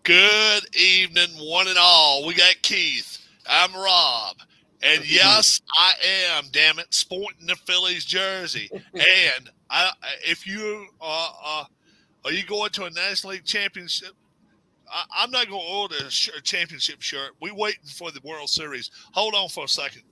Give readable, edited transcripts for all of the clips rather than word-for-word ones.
Good evening, one and all. We got Keith. I'm Rob. And yes, I am, damn it, sporting the Phillies jersey. And if you are you going to a National League championship? I'm not going to order a championship shirt. We waiting for the World Series. Hold on for a second.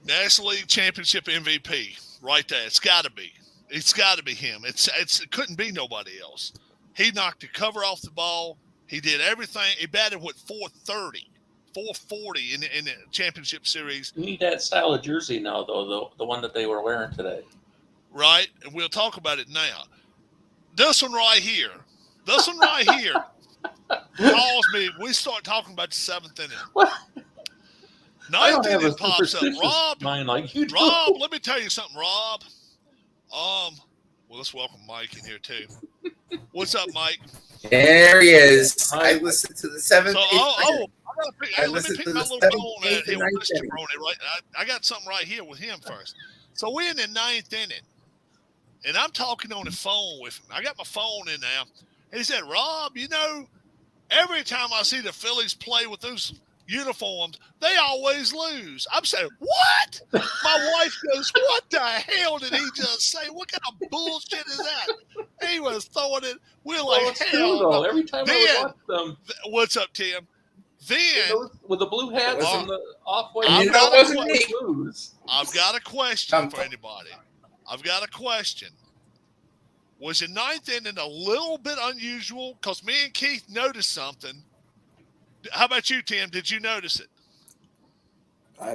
National League Championship MVP, right there. It's got to be. It's got to be him. It couldn't be nobody else. He knocked the cover off the ball. He did everything. He batted with 430, 440 in the championship series. You need that style of jersey now, though, the one that they were wearing today. Right, and we'll talk about it now. This one right here calls me. We start talking about the seventh inning. What? Ninth inning pops up. Rob, mind like you do. Rob, let me tell you something, Rob. Well, let's welcome Mike in here too. What's up, Mike? There he is. I listened to the seventh. Let me pick my little bone at here. Right? I got something right here with him first. So we're in the ninth inning, and I'm talking on the phone with him. I got my phone in there. He said, Rob, every time I see the Phillies play with those uniforms, they always lose. I'm saying, what? My wife goes, what the hell did he just say? What kind of bullshit is that? He was throwing it. We're like, hell no. Every time I watch them. What's up, Tim? Then with the blue hats and the off-white, I've got a question for anybody. I've got a question. Was the ninth inning a little bit unusual? Because me and Keith noticed something. How about you, Tim? Did you notice it?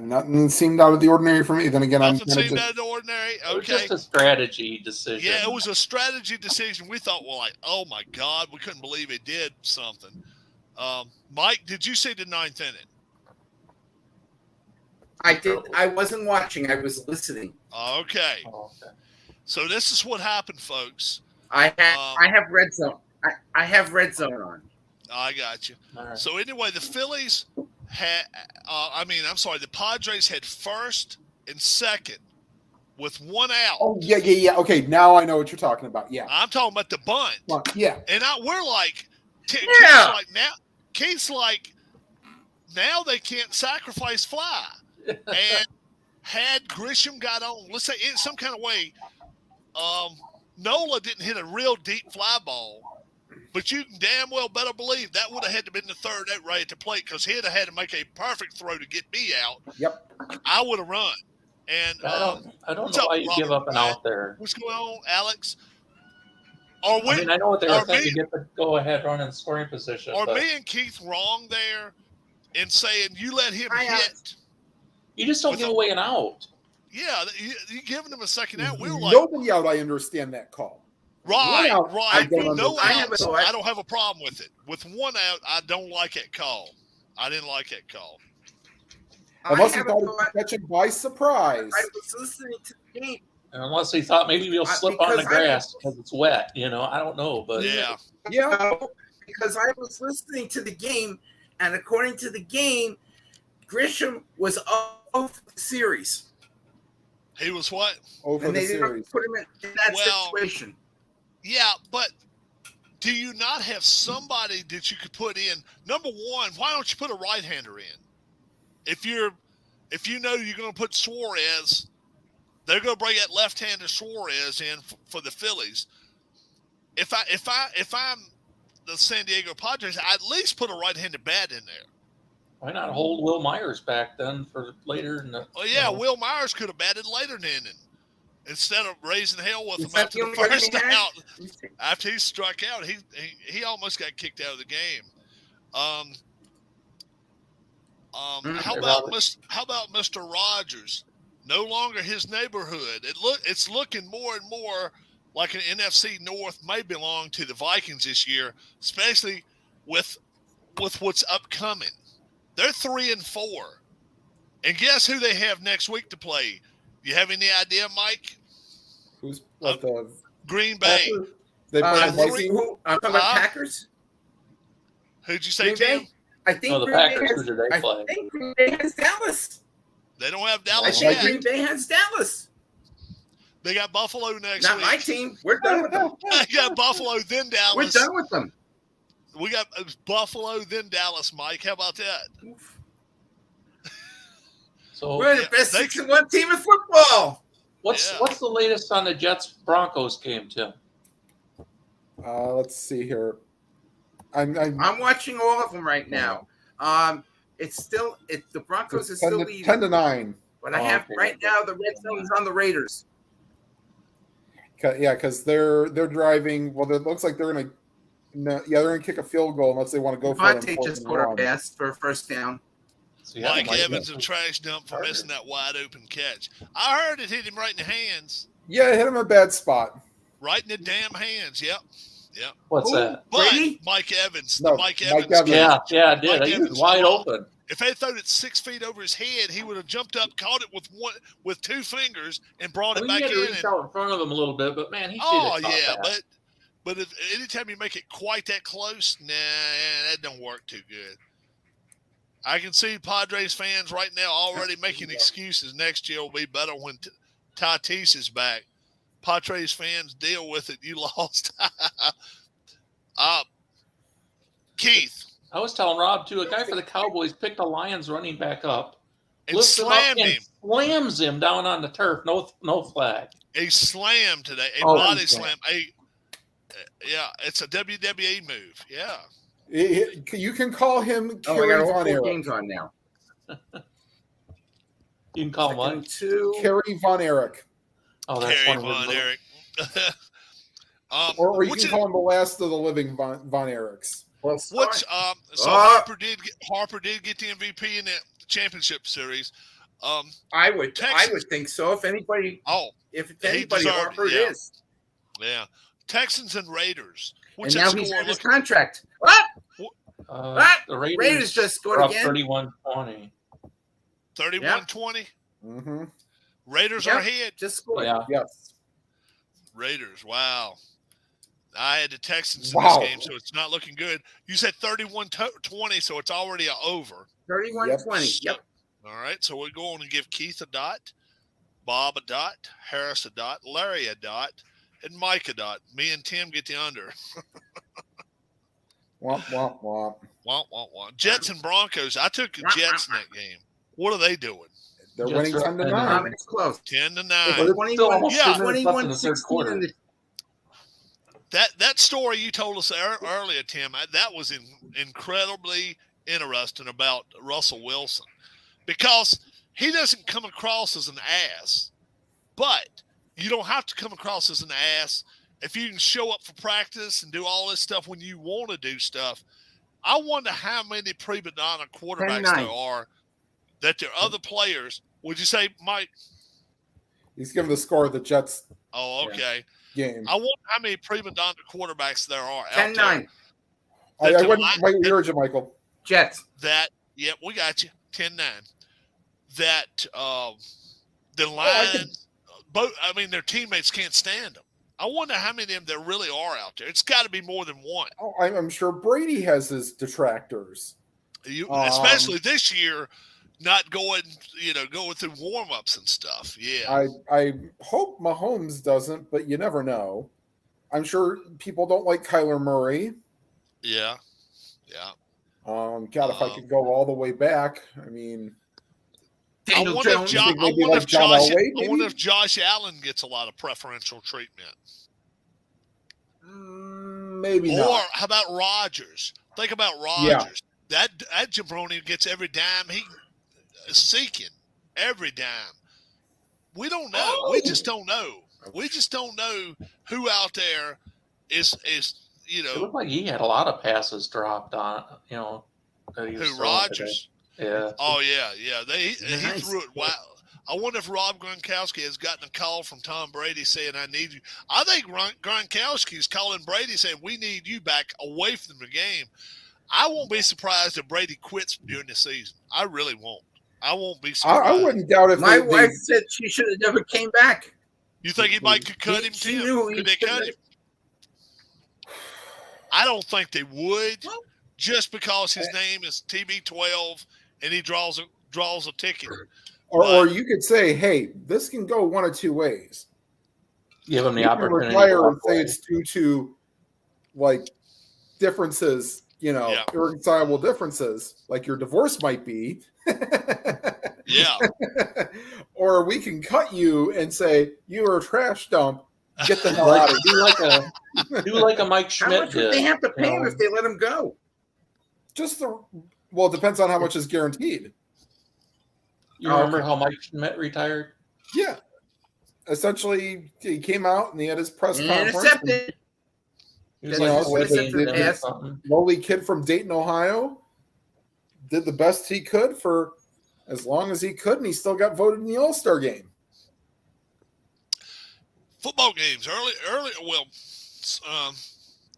Nothing seemed out of the ordinary for me. Then again, nothing seemed out of the ordinary. Okay, it was just a strategy decision. Yeah, it was a strategy decision. We thought, well, like, oh my God, we couldn't believe it did something. Mike, did you see the ninth inning? I did. I wasn't watching. I was listening. Okay. So this is what happened, folks. I have Red Zone. I have Red Zone on. I got you. Right. So anyway, the Phillies had, the Padres had first and second with one out. Oh, yeah. Okay, now I know what you're talking about. Yeah. I'm talking about the bunt. Yeah. And we're like, Keith's like, now they can't sacrifice fly. And had Grisham got on, let's say in some kind of way, Nola didn't hit a real deep fly ball. But you can damn well better believe that would have had to been the third out right at the plate because he'd have had to make a perfect throw to get me out. Yep. I would have run. And I don't know why you give up an out there. What's going on, Alex? I know what they were saying to get the go-ahead run in scoring position. Are me and Keith wrong there in saying you let him hit? You just don't give away an out. Yeah, you giving him a second out. We were like, nobody out. I understand that call. Right. I don't have a problem with it. With one out, I don't like that call. I didn't like that call. Unless he thought he was catching by surprise. I was listening to the game. And unless he thought maybe he'll slip on the grass because it's wet. I don't know. But yeah. Because I was listening to the game, and according to the game, Grisham was off the series. He was what? Over the series. Put him in that situation. Yeah, but do you not have somebody that you could put in? Number one, why don't you put a right-hander in? If you know you're going to put Suarez, they're going to bring that left-hander Suarez in for the Phillies. If I'm the San Diego Padres, I'd at least put a right-handed bat in there. Why not hold Will Myers back then for later? Will Myers could have batted later in the inning. Instead of raising hell with him after the first out, after he struck out, he almost got kicked out of the game. How about Mr. Rogers? No longer his neighborhood. It's looking more and more like an NFC North may belong to the Vikings this year, especially with what's upcoming. They're 3-4, and guess who they have next week to play? You have any idea, Mike? Who's Green Bay? They play I'm talking about Packers. Who'd you say, Green Tim? Bay? I think the Packers. Who did they play? I think Green Bay has Dallas. They don't have I Dallas think yet. Green Bay has Dallas. They got Buffalo next Not week. my team. We're done with them. They got Buffalo, then Dallas. We're done with them. We got Buffalo, then Dallas, Mike. How about that? So We're the best 6-1 team in football. what's the latest on the Jets Broncos game, Tim? Let's see here. I'm watching all of them right now. It's the Broncos is still leading 10-9. But I have right now the red zone's on the Raiders. Yeah, because they're driving. Well, it looks like they're gonna. No, yeah, they're gonna kick a field goal unless they want to go for it. Devontae just caught a pass for a first down. So Mike Evans a trash dump for missing that wide open catch. I heard it hit him right in the hands. Yeah, it hit him a bad spot. Right in the damn hands. Yep. What's that? But Brady? Mike Evans. No, Mike Mike Evans. Yeah, it did. Mike He Evans was wide dropped. open. If they thrown it 6 feet over his head, he would have jumped up, caught it with 2 fingers, and brought it back He had to in. reach out in front of him a little bit, but man, he should Oh have caught yeah, that. but if anytime you make it quite that close, nah, that don't work too good. I can see Padres fans right now already making excuses. Next year will be better when Tatis is back. Padres fans, deal with it. You lost. Keith. I was telling Rob too. A guy for the Cowboys picked a Lions running back up, And lifts him up slammed and him. slams him down on the turf. No flag. A slam today. A Oh, body okay. slam. Yeah, it's a WWE move. Yeah. You can call him Oh, I Kerry got all Von 4 Erich. games on now. You can call him Second what? 2. Kerry Von Erich. Oh, that's Kerry one Von of them. Erich. Or you which can is- call him the last of the living Von Erichs. Well, Which so Oh. Harper did get the MVP in the championship series. I would Texans- think so. If anybody He deserved Harper, it, it yeah. is. Yeah, Texans and Raiders. What's And that now he's score out his look- contract. What? The Raiders just scored are up again. 31-20. 31-20. Mm-hmm. Raiders Yep. are ahead. Just scored. Yeah. Yes. Raiders. Wow. I had the Texans in Wow. this game, so it's not looking good. You said 31-20, so it's already over. 31-20. Yep. All right, so we're going to give Keith a dot, Bob a dot, Harris a dot, Larry a dot, and Mike a dot. Me and Tim get the under. Womp, womp, womp. Womp, womp, womp. Jets and Broncos. I took the Jets in that game. What are they doing? They're Jets winning are up 10-9. It's close. 10-9. But it's still almost 2 minutes left in the third 21-16 quarter. in the That story you told us earlier, Tim, that was incredibly interesting about Russell Wilson, because he doesn't come across as an ass, but you don't have to come across as an ass if you can show up for practice and do all this stuff when you want to do stuff. I wonder how many prima donna quarterbacks 10-9. there are that there are other players. Would you say, Mike? He's giving the score of the Jets Oh, okay. game. I wonder how many prima donna quarterbacks there are out 10-9. there. I wouldn't wait your urge, Michael. Jets. That, yep, we got you. 10-9. That the Lions, their teammates can't stand them. I wonder how many of them there really are out there. It's got to be more than one. Oh, I'm sure Brady has his detractors. Especially this year, not going through warm-ups and stuff. Yeah. I hope Mahomes doesn't, but you never know. I'm sure people don't like Kyler Murray. Yeah. Yeah. God, if I could go all the way back, I mean, Daniel I wonder Jones. if Josh Allen gets a lot of preferential treatment. Maybe Or not. how about Rodgers? Think about Rodgers. That jabroni gets every dime he is seeking. Every dime. We don't know. We just don't know. We just don't know who out there is It looked like he had a lot of passes dropped on, that he was who throwing Rodgers. today. Yeah. Oh yeah. He Nice. threw it. Wow. I wonder if Rob Gronkowski has gotten a call from Tom Brady saying, "I need you." I think Gronkowski is calling Brady saying, "We need you back away from the game." I won't be surprised if Brady quits during the season. I really won't. I won't be surprised. I wouldn't doubt if My they- wife said she should have never came back. You think he might could cut him, She Tim? knew he Could they cut him? I don't think they would, just because his name is TB12 and he draws a ticket. Or you could say, hey, this can go one of two ways. Give them the You can opportunity. retire and say it's due to like differences, irreconcilable differences, like your divorce might be. Yeah. Or we can cut you and say you're a trash dump. Get the hell out of here. Do like a Mike Schmidt. How much would they have to pay him if they let him go? It depends on how much is guaranteed. You remember how Mike Schmidt retired? Yeah. Essentially, he came out and he had his press conference. Intercepted. He was like lowly kid from Dayton, Ohio. Did the best he could for as long as he could, and he still got voted in the All-Star game. Football games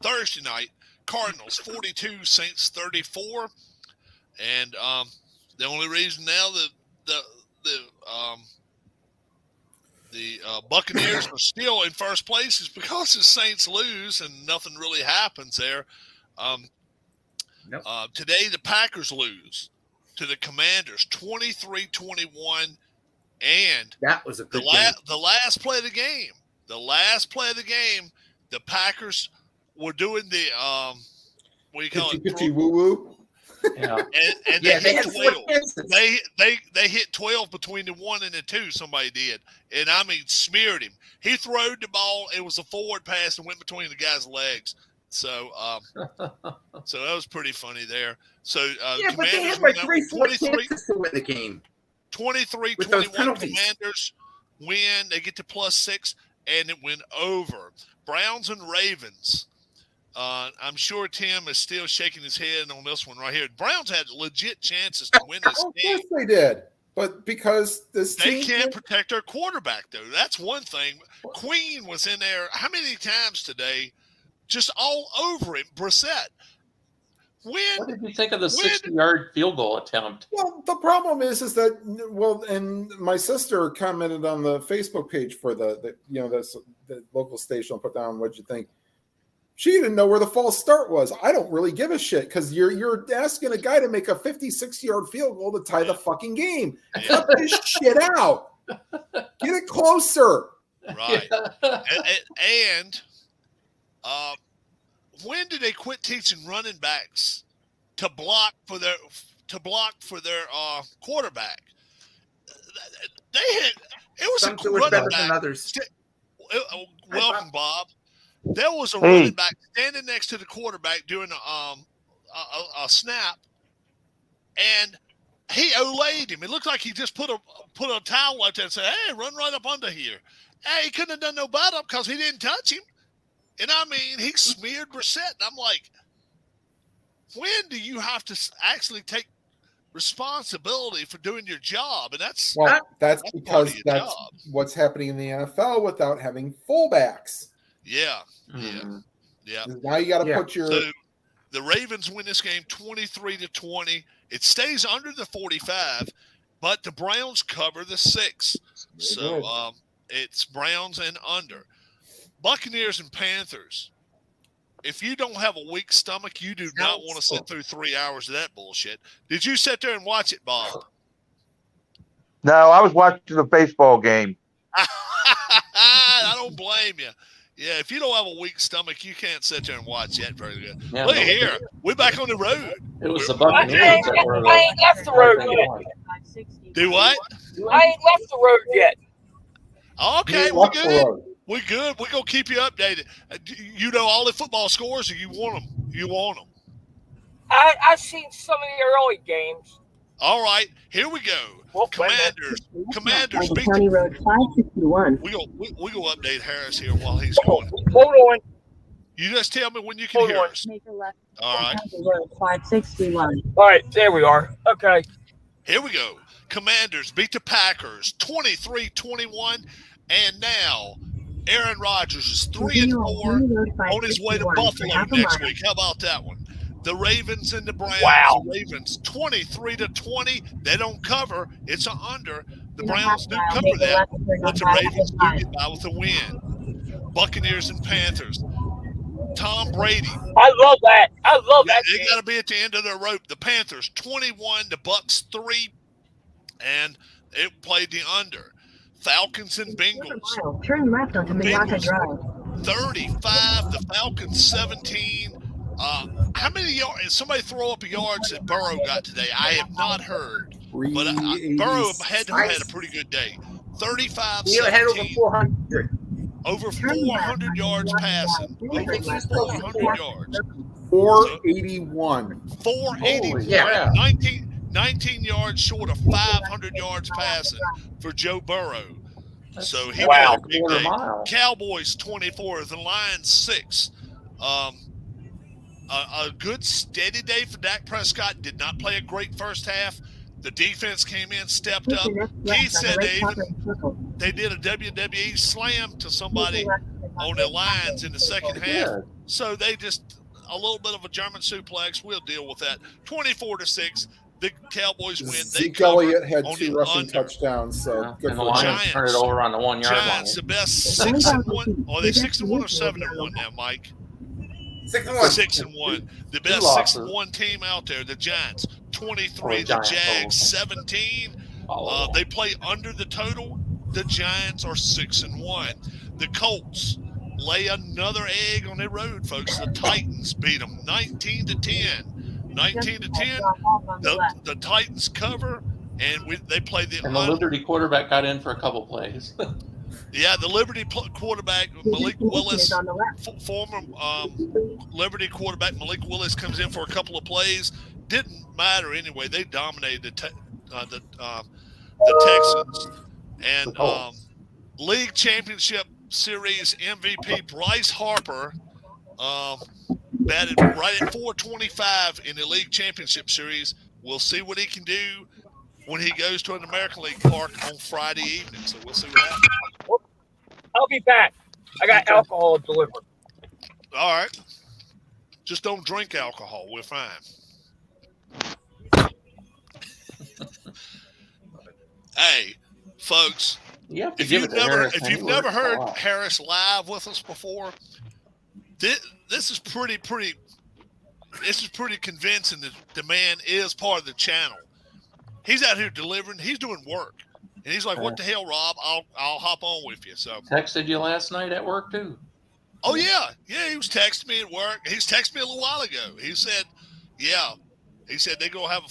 Thursday night, Cardinals 42, Saints 34, and the only reason now the Buccaneers are still in first place is because the Saints lose and nothing really happens there. Today the Packers lose to the Commanders 23-21, and that was a good game. The last play of the game. The Packers were doing the what do you call it? Woo woo. Yeah, and they hit 12. They hit 12 between the 1 and the 2. Somebody did, and I mean smeared him. He throwed the ball. It was a forward pass and went between the guy's legs. So, so that was pretty funny there. So, but they had like 3-4 chances to win the game. 23-21. Commanders win. They get to +6, and it went over. Browns and Ravens. I'm sure Tim is still shaking his head on this one right here. Browns had legit chances to win this game. Of course they did. But because they can't protect their quarterback, though. That's one thing. Queen was in there how many times today? Just all over him. Brissett. What did you think of the 60-yard field goal attempt? Well, the problem is that and my sister commented on the Facebook page for the local station. Put down what'd you think. She didn't know where the false start was. I don't really give a shit because you're asking a guy to make a 56-yard field goal to tie the fucking game. Cut this shit out. Get it closer. Right. And when did they quit teaching running backs to block for their quarterback? It was some do it better than others. Welcome, Bob. There was a running back standing next to the quarterback doing a snap, and he olayed him. It looked like he just put a towel out there and said, "Hey, run right up under here." Hey, he couldn't have done no better because he didn't touch him. And I mean, he smeared Brissett. And I'm like, when do you have to actually take responsibility for doing your job? And that's because that's what's happening in the NFL without having fullbacks. Yeah. Mm-hmm. Yeah. Now you got to put your. So the Ravens win this game 23-20. It stays under the 45, but the Browns cover the 6. So it's Browns and under. Buccaneers and Panthers. If you don't have a weak stomach, you do not want to sit through 3 hours of that bullshit. Did you sit there and watch it, Bob? No, I was watching the baseball game. I don't blame you. Yeah, if you don't have a weak stomach, you can't sit there and watch that very good. Yeah, Look here. We're back on the road. It was the Buccaneers that were. I ain't left the road yet. Do what? I ain't left the road yet. Okay, we're good. We're good. We're going to keep you updated. You know all the football scores, or you want them? You want them? I've seen some of the early games. All right, here we go. Well, Commanders beat County Road 561. We go update Harris here while he's going. Hold on. You just tell me when you can hear us. Make a left. All right. County Road 561. All right, there we are. Okay. Here we go. Commanders beat the Packers 23-21, and now Aaron Rodgers is 3-4 on his way to Buffalo next week. How about that one? The Ravens and the Browns. Wow. The Ravens 23-20. They don't cover. It's an under. The Browns do cover that, but the Ravens do get by with a win. Buccaneers and Panthers. Tom Brady. I love that. I love that. They got to be at the end of their rope. The Panthers 21, the Bucs 3, and It played the under. Falcons and Bengals. Turn left onto Miyata Drive. 35. The Falcons 17. How many yards? Somebody throw up yards that Burrow got today. I have not heard, but Burrow had a pretty good day. 35. He had over 400. Over 400 yards passing. Over 400 yards. 481. 481. Yeah. 19 yards short of 500 yards passing for Joe Burrow. So he Wow. had a big day. Mile. Cowboys 24, the Lions 6. A good steady day for Dak Prescott. Did not play a great first half. The defense came in, stepped up. He said they did a WWE slam to somebody on the Lions in the second half. So they just a little bit of a German suplex. We'll deal with that. 24-6. The Cowboys win. Zeke Elliott had 2 rushing touchdowns, so good And the for Lions Giants. turn it over on the 1 yard line. Giants, the best 6-1. Are they 6-1 or 7-1 now, Mike? 6-1. 6-1. The best losses. 6-1 team out there. The Giants 23. The Giants, Jags 17. They play under the total. The Giants are 6-1. The Colts lay another egg on their road, folks. The Titans beat them 19-10. 19-10. The Titans cover, and they play the. And the Liberty quarterback got in for a couple plays. Yeah, the Liberty quarterback Malik Willis, former Liberty quarterback Malik Willis comes in for a couple of plays. Didn't matter anyway. They dominated the Texans. And league championship series MVP Bryce Harper batted right at 425 in the league championship series. We'll see what he can do when he goes to an American League park on Friday evening. So we'll see what happens. I'll be back. I got alcohol delivered. All right. Just don't drink alcohol. We're fine. Hey, folks, if you've never heard Harris live with us before, this is pretty convincing that the man is part of the channel. He's out here delivering. He's doing work. And he's like, "What the hell, Rob? I'll hop on with you." So texted you last night at work too. Oh yeah. He was texting me at work. He's texted me a little while ago. He said, "Yeah." He said they're gonna have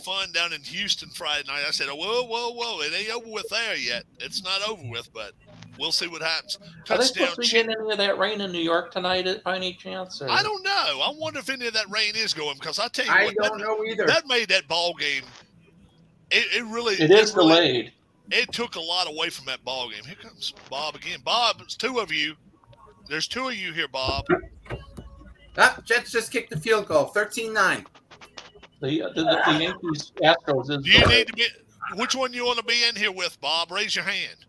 fun down in Houston Friday night. I said, "Oh, whoa! It ain't over with there yet. It's not over with, but we'll see what happens." Are they supposed to be getting any of that rain in New York tonight by any chance? Or? I don't know. I wonder if any of that rain is going, because I tell you I what, don't know either. That made that ball game. It is delayed. It took a lot away from that ball game. Here comes Bob again. Bob, it's 2 of you. There's 2 of you here, Bob. Jets just kicked the field goal. 13-9. The Yankees Astros is. Do you need to be? Which one you want to be in here with, Bob? Raise your hand.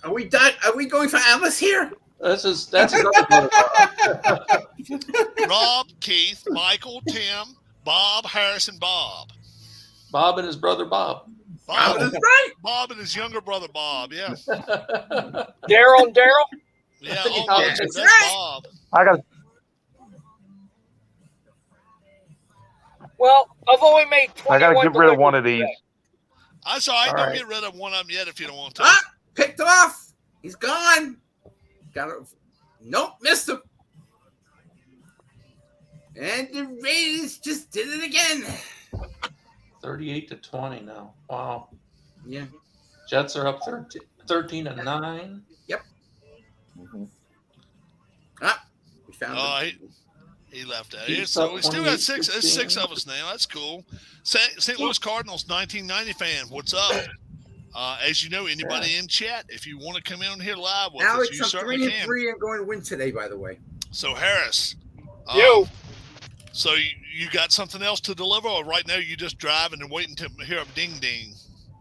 Are we done? Are we going for Alice here? That's another Rob, Keith, Michael, Tim, Bob, Harrison, Bob. Bob and his brother Bob. Bob, That's right. Bob and his younger brother Bob. Yeah. Daryl and Daryl? Yeah, That's that's right. Bob. I got Well, I've only made 21 I got to get rid of one of deliveries these. today. That's all right. All Don't right. get rid of one of them yet if you don't want to. Picked off. He's gone. Nope, missed him. And the Raiders just did it again. 38-20 now. Wow. Yeah. Jets are up 13-9. Yep. We found him. He left out. He's So up we still got 6. There's 6 28-16. of us now. That's cool. St. Louis Cardinals 1990 fan. What's up? As you know, anybody in chat, if you want to come in here live with us, Alex, you I'm certainly 3-3 can. and going to win today, by the way. So Harris, so you got something else to deliver, or right now you just driving and waiting to hear a ding ding?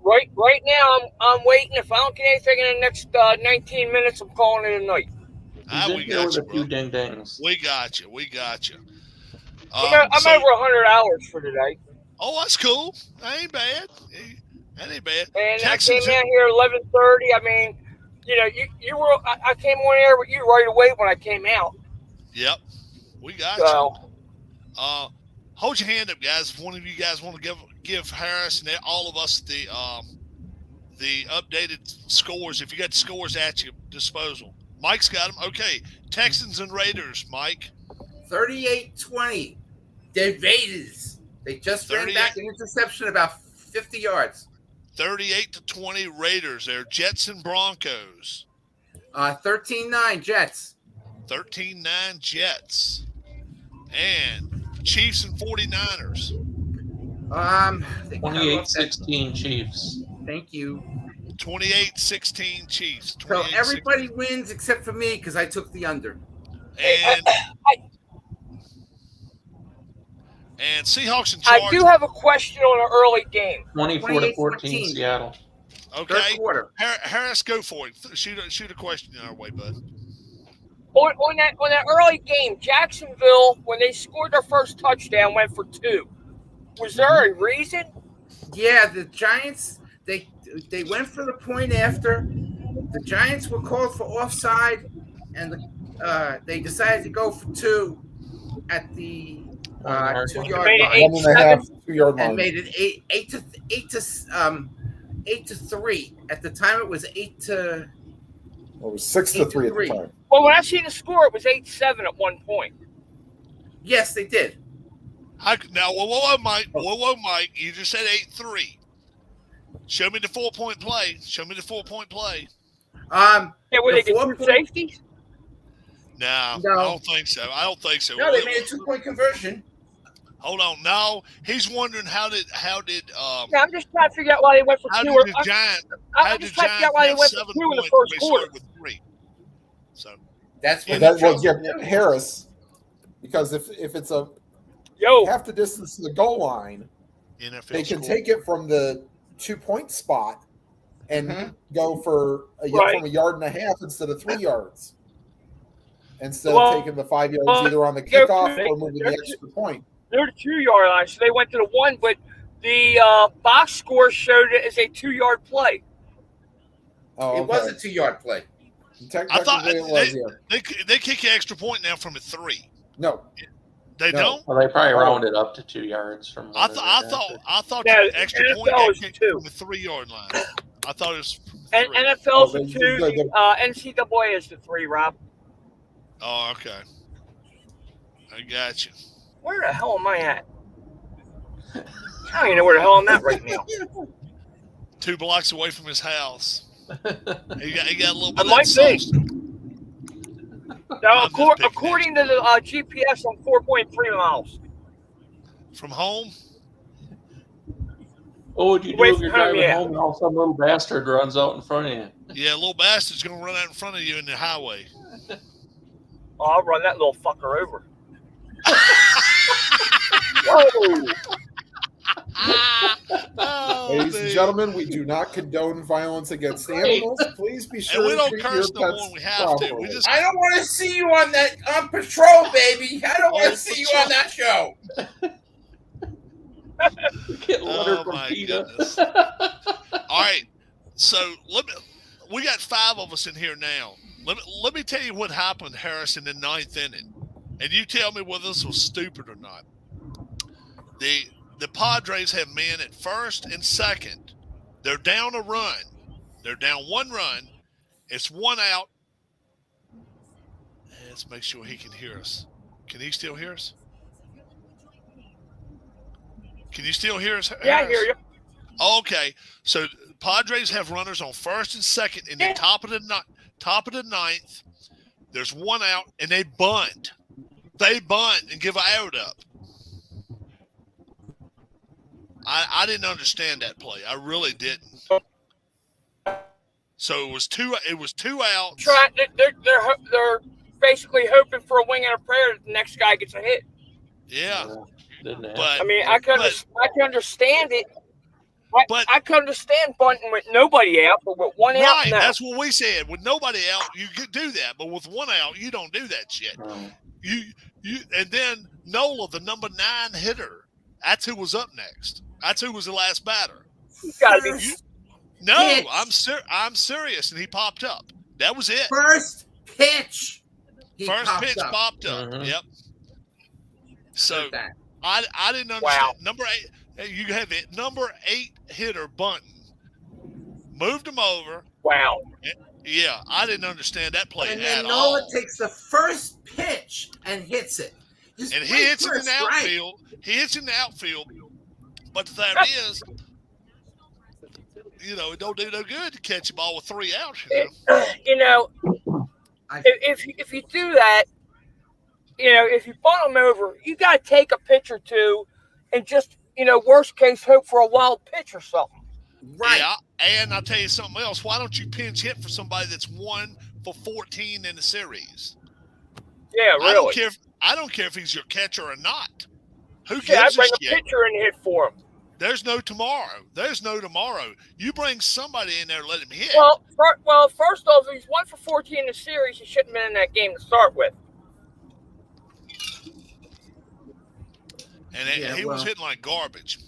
Right now, I'm waiting. If I don't get anything in the next 19 minutes, I'm calling it a night. He's We in here got with you, a few bro. ding dings. We got you. I'm So- over 100 hours for today. Oh, that's cool. That ain't bad. That ain't bad. And Texans, I came out here 11:30. I mean, you were. I came on air with you right away when I came out. Yep, we got you. So hold your hand up, guys. If one of you guys want to give Harris and all of us the updated scores, if you got the scores at your disposal. Mike's got them. Okay, Texans and Raiders, Mike. 38-20. The Raiders. They just ran back an interception about 50 yards. 38-20 Raiders. They're Jets and Broncos. 13-9 Jets. 13-9 Jets. And Chiefs and 49ers. 28-16 Chiefs. Thank you. 28-16 Chiefs. So everybody wins except for me because I took the under. And Seahawks and Chargers. I do have a question on an early game. 24-14 Seattle. Okay. Third quarter. Harris, go for it. Shoot a question our way, bud. On that early game, Jacksonville, when they scored their first touchdown, went for 2. Was there a reason? Yeah, the Giants, they went for the point after. The Giants were called for offside, and they decided to go for 2 at the 2-yard line. 1.5, 2-yard line. And made it 8 to 3. At the time, it was 8 to. Well, it was 6-3 at the time. Well, when I seen the score, it was 8-7 at one point. Yes, they did. Now, whoa, Mike. You just said 8-3. Show me the 4-point play. Yeah, were they get 2 safeties? No, I don't think so. No, they made a 2-point conversion. Hold on. No, he's wondering how did Yeah, I'm just trying to figure out why they went for 2. I'm just trying to figure out why they went for 2 in the first quarter. With 3. So that's what Harris, because if it's half the distance to the goal line, NFL they can take it from the 2-point spot and go for from a yard and a half instead of 3 yards. Instead of taking the 5 yards either on the kickoff or moving the extra point. They're the 2-yard line, so they went to the 1, but the box score showed it as a 2-yard play. Oh, it was a 2-yard play. I thought they kick an extra point now from a 3. No, they don't. Well, they probably rounded up to 2 yards from. I thought the extra point got kicked from the 3-yard line. I thought it was. And NFL's the 2. NCAA is the 3. Rob. Oh, okay. I got you. Where the hell am I at? I don't even know where the hell I'm at right now. 2 blocks away from his house. He got a little bit. I might be. Now, according to the GPS, I'm 4.3 miles from home. What would you do if you're driving home and all some little bastard runs out in front of you? Yeah, little bastard's gonna run out in front of you in the highway. Oh, I'll run that little fucker over. Whoa! Ladies and gentlemen, we do not condone violence against animals. Please be sure and we don't to treat curse your no pets more. We have to. properly. I don't want to see you on patrol, baby. I don't want to see you on that show. Get water from PETA. All right, so we got 5 of us in here now. Let me tell you what happened, Harris, in the 9th inning, and you tell me whether this was stupid or not. The Padres have men at first and second. They're down a run. They're down 1 run. It's 1 out. Let's make sure he can hear us. Can he still hear us? Can you still hear us, Harris? Yeah, I hear you. Okay. So Padres have runners on first and second in the top of the 9th. There's 1 out, and they bunt. They bunt and give an out up. I didn't understand that play. I really didn't. So it was 2 outs. They're basically hoping for a wing and a prayer that the next guy gets a hit. Yeah. But I mean, I can understand it. I can understand bunting with nobody out, but with 1 out. Right, no. that's what we said. With nobody out, you could do that, but with 1 out, you don't do that shit. You and then Nola, the number 9 hitter, that's who was up next. That's who was the last batter. No, I'm serious, and he popped up. That was it. First pitch. First pitch popped up. Mm-hmm. Yep. So I didn't understand. Wow. Number 8, you have it. Number 8 hitter Bunton moved him over. Wow. Yeah, I didn't understand that play And at then all. Nola takes the first pitch and hits it. Just And he right hits it in first the strike. outfield. He hits in the outfield. But the fact is, it don't do no good to catch a ball with 3 outs. If you do that, if you bunt them over, you got to take a pitch or two and just, worst case, hope for a wild pitch or something. Right. Yeah, and I'll tell you something else. Why don't you pinch hit for somebody that's 1 for 14 in the series? Yeah, really. I don't care if he's your catcher or not. Who Yeah, I gives a bring a shit? pitcher and hit for him. There's no tomorrow. You bring somebody in there and let him hit. Well, first off, if he's 1 for 14 in the series, he shouldn't have been in that game to start with. And he was hitting like garbage.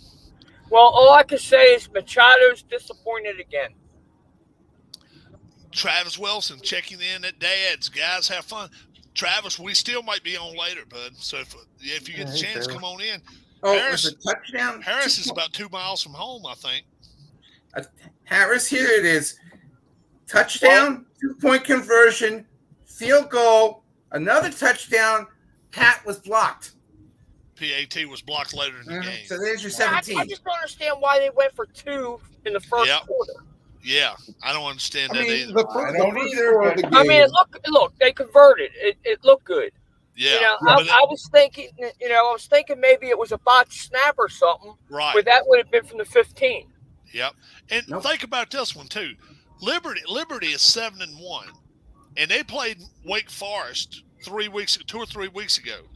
Well, all I can say is Machado's disappointed again. Travis Wilson checking in at Dad's. Guys, have fun. Travis, we still might be on later, bud. So if you get the chance, come on in. Oh, Harris, it was a touchdown. Harris is about 2 miles from home, I think. Harris, here it is. Touchdown, 2-point conversion, field goal, another touchdown. Pat was blocked. PAT was blocked later in the game. So there's your I 17. just don't understand why they went for 2 in the first quarter. Yeah, I don't understand that either. The first score of the game. I mean, look, they converted. It looked good. Yeah, I was thinking, maybe it was a botched snap or something. Right. But that would have been from the 15. Yep. And think about this one too. Liberty is 7-1, and they played Wake Forest 2 or 3 weeks ago,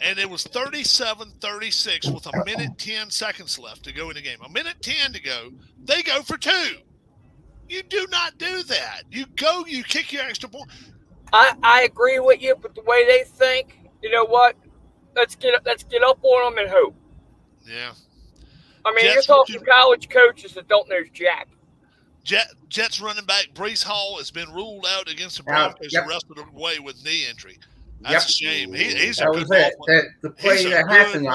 and it was 37-36 with 1:10 seconds left to go in the game. 1:10 to go. They go for 2. You do not do that. You kick your extra point. I agree with you, but the way they think, you know what? Let's get up on them and hope. Yeah. I mean, you're talking college coaches that don't know jack. Jets running back Brees Hall has been ruled out against the Broncos the rest of the way with knee injury. That's a shame. He's a good player. The play that happened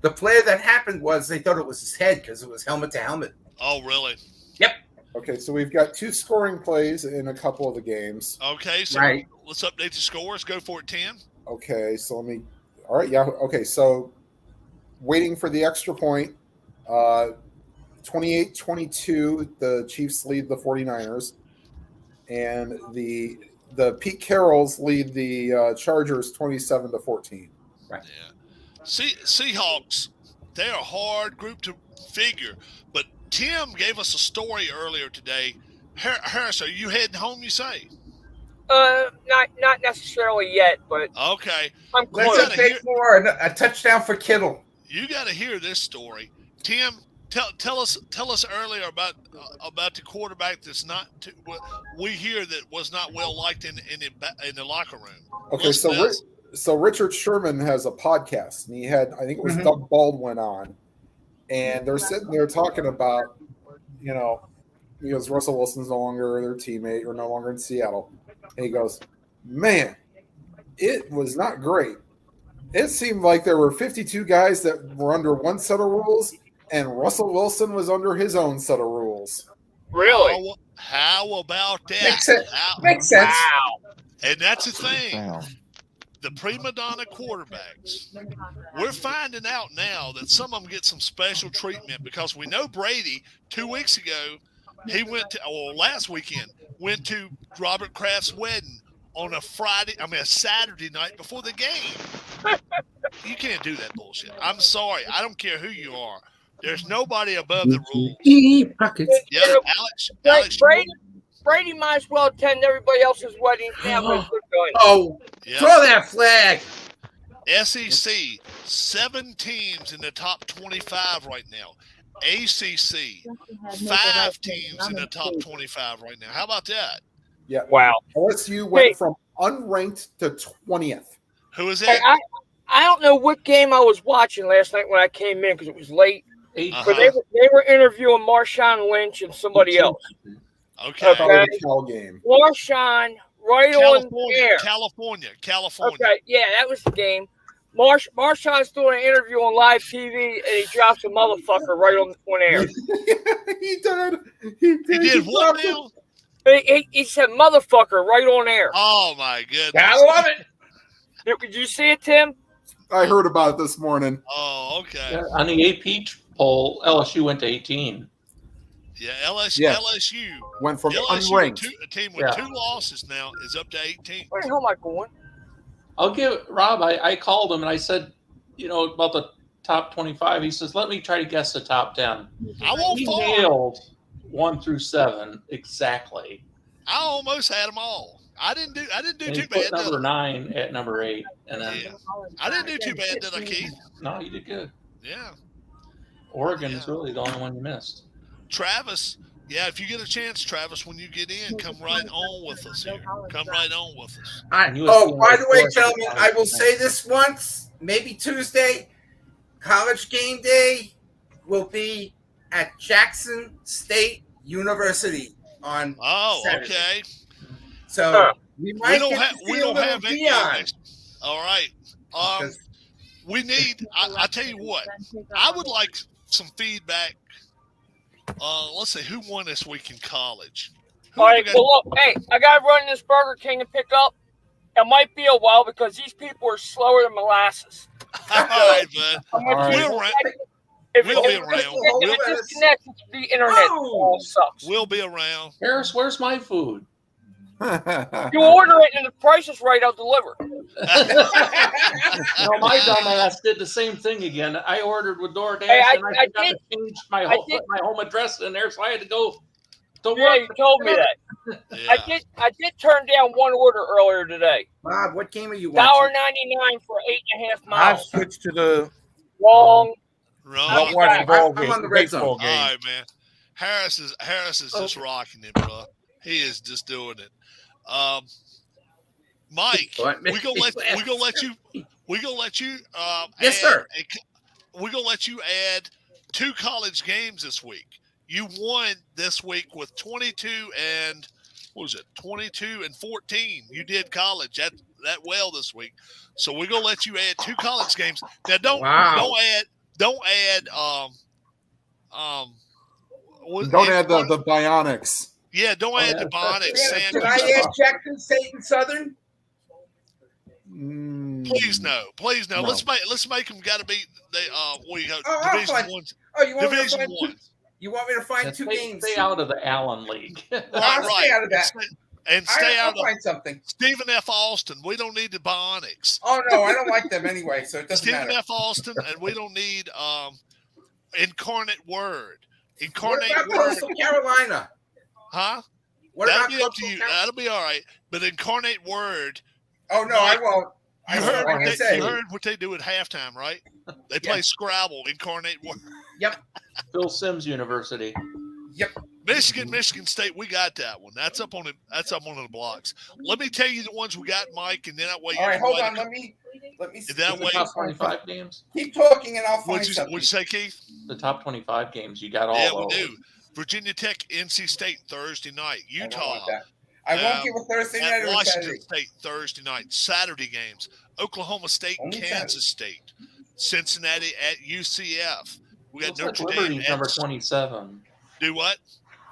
the play that happened was they thought it was his head because it was helmet to helmet. Oh, really? Yep. Okay, so we've got 2 scoring plays in a couple of the games. Okay, so let's update the scores. Go for it, 10. Okay, so all right, yeah. Okay, so waiting for the extra point. 28-22, the Chiefs lead the 49ers. And the Pete Carrolls lead the Chargers 27-14. Right. Yeah. Seahawks, they're a hard group to figure, but Tim gave us a story earlier today. Harris, are you heading home, you say? Not necessarily yet, but okay. I'm close. Let's take more a touchdown for Kittle. You got to hear this story, Tim. Tell us earlier about the quarterback that's not. We hear that was not well liked in the locker room. Okay, so Richard Sherman has a podcast, and he had, I think it was Doug Baldwin on, and they're sitting there talking about, because Russell Wilson's no longer their teammate or no longer in Seattle, and he goes, "Man, it was not great. It seemed like there were 52 guys that were under one set of rules, and Russell Wilson was under his own set of rules." Really? How about that? Makes sense. Wow. And that's the thing. The prima donna quarterbacks, we're finding out now that some of them get some special treatment because we know Brady 2 weeks ago, last weekend, went to Robert Kraft's wedding on a Saturday night before the game. You can't do that bullshit. I'm sorry. I don't care who you are. There's nobody above the rules. Yeah, Alex. Brady might as well attend everybody else's weddings now. Throw that flag. SEC, 7 teams in the top 25 right now. ACC, 5 teams in the top 25 right now. How about that? Yeah. Wow. LSU went from unranked to 20th. Who is Hey, that? I don't know what game I was watching last night when I came in because it was late. But they were interviewing Marshawn Lynch and somebody else. Okay. Cal game. Marshawn, right on there. California. Okay, yeah, that was the game. Marshawn's doing an interview on live TV, and he drops a motherfucker right on air. He did. He did what now? He said motherfucker right on air. Oh my goodness! I love it. Did you see it, Tim? I heard about it this morning. Oh, okay. Yeah, on the AP poll, LSU went to 18. Yeah, LSU. Yeah. LSU Went from LSU unranked. a team with Yeah. 2 losses now is up to 18. Where the hell am I going? I'll give Rob. I called him and I said, about the top 25. He says, "Let me try to guess the top 10." I won't He fall. nailed 1 through 7 exactly. I almost had them all. I didn't do And he too put bad. number Did 9 at number 8, and then Yeah. I didn't do too bad, did I, Keith? no, you did good. Yeah. Oregon is Yeah. really the only one you missed. Travis, yeah, if you get a chance, Travis, when you get in, come right on with us here. Come right on with us. And USC Oh, by the way, was gentlemen, fourth. I will say this once, maybe Tuesday. College game day will be at Jackson State University on Oh, Saturday. okay. So we might We don't get have to see we a don't little have any. Dion. All right. We need. I tell you what. I would like some feedback. Let's see who won this week in college. Who All right, we got- well, look, hey, I got to run this Burger King and pick up. It might be a while because these people are slower than molasses. All right, bud. I'm All right. We'll, ra- If We'll be if around. it disconnects, the internet all sucks. we'll be around. Harris, where's my food? You order it and the price is right, I'll deliver. No, my dumbass did the same thing again. I ordered with DoorDash, Hey, and I forgot to change my home address in there, so I had to go to Yeah, work. you told me that. Yeah. I did turn down one order earlier today. Bob, what game are you $1.99 watching? for 8.5 I've miles. switched to the Wrong. Wrong. not All watching ball I'm game, on the red zone. baseball game. right, man. Harris is just rocking it, bro. He is just doing it. Mike, What? we gonna let you. Yes, sir. We're gonna let you add 2 college games this week. You won this week with 22 and 22 and 14. You did college that well this week, so we're gonna let you add 2 college games. Now don't add Don't add the Bionics. Yeah, don't add the Bionics. Should I add Jackson State and Southern? Please no. No. Let's make them got to be what you got Oh, I'll Division find- 1. Oh, you want me to Division find 1. two? You want me to find And 2 stay, games? stay out of the Allen League. I'll stay out of that. And stay I'll out of find something. Stephen F. Austin. We don't need the Bionics. Oh no, I don't like them anyway, so it doesn't Stephen matter. F. Austin, and we don't need Incarnate Word. What Incarnate about Word, Coastal Carolina? huh? What That'll about be up to Coastal you. Carolina? That'll be all right. But Incarnate Word, Oh no, I won't. you I heard, won't. Like I said, you heard what they do at halftime, right? They play Scrabble. Incarnate Word. Phil Simms University. Michigan State, we got that one. That's up on it. That's up on the blocks. Let me tell you the ones we got, Mike, and then that way. all right, hold on. everybody- Let me. That The way- top 25 games. Keep talking, and I'll find What'd you something. say, Keith? The top 25 games. You got all Yeah, we those. do. Virginia Tech, NC State Thursday night. I don't Utah want that. I won't give a Thursday night at or a Washington Saturday. State Thursday night. Saturday games. Oklahoma State, Only Kansas State. Cincinnati at UCF. We got Looks like Notre Dame. Liberty's number 27. Do what?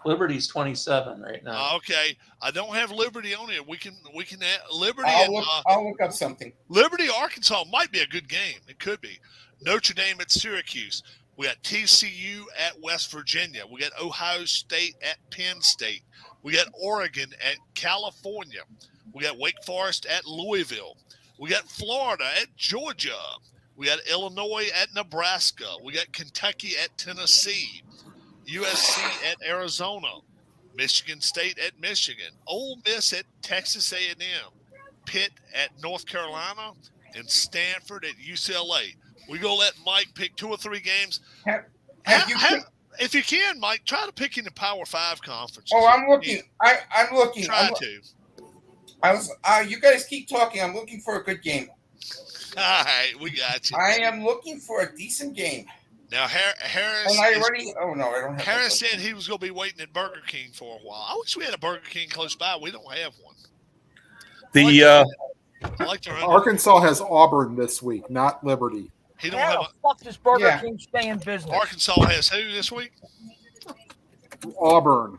Liberty's 27 right now. Okay, I don't have Liberty on it. We can add Liberty I'll look up something. Liberty, Arkansas might be a good game. It could be. Notre Dame at Syracuse. We got TCU at West Virginia. We got Ohio State at Penn State. We got Oregon at California. We got Wake Forest at Louisville. We got Florida at Georgia. We got Illinois at Nebraska. We got Kentucky at Tennessee. USC at Arizona. Michigan State at Michigan. Ole Miss at Texas A&M. Pitt at North Carolina. And Stanford at UCLA. We're going to let Mike pick 2 or 3 games. Have you picked- If you can, Mike, try to pick in the Power 5 conferences. Oh, I'm looking. I'm looking. Try to. I was. You guys keep talking. I'm looking for a good game. All right, we got you. I am looking for a decent game. Now, Harris. And I already. Oh no, I don't have. Harris that. said he was going to be waiting at Burger King for a while. I wish we had a Burger King close by. We don't have one. I like their Arkansas has Auburn this week, not Liberty. He don't How have the fuck does Burger Yeah. King stay in business? Arkansas has who this week? Auburn.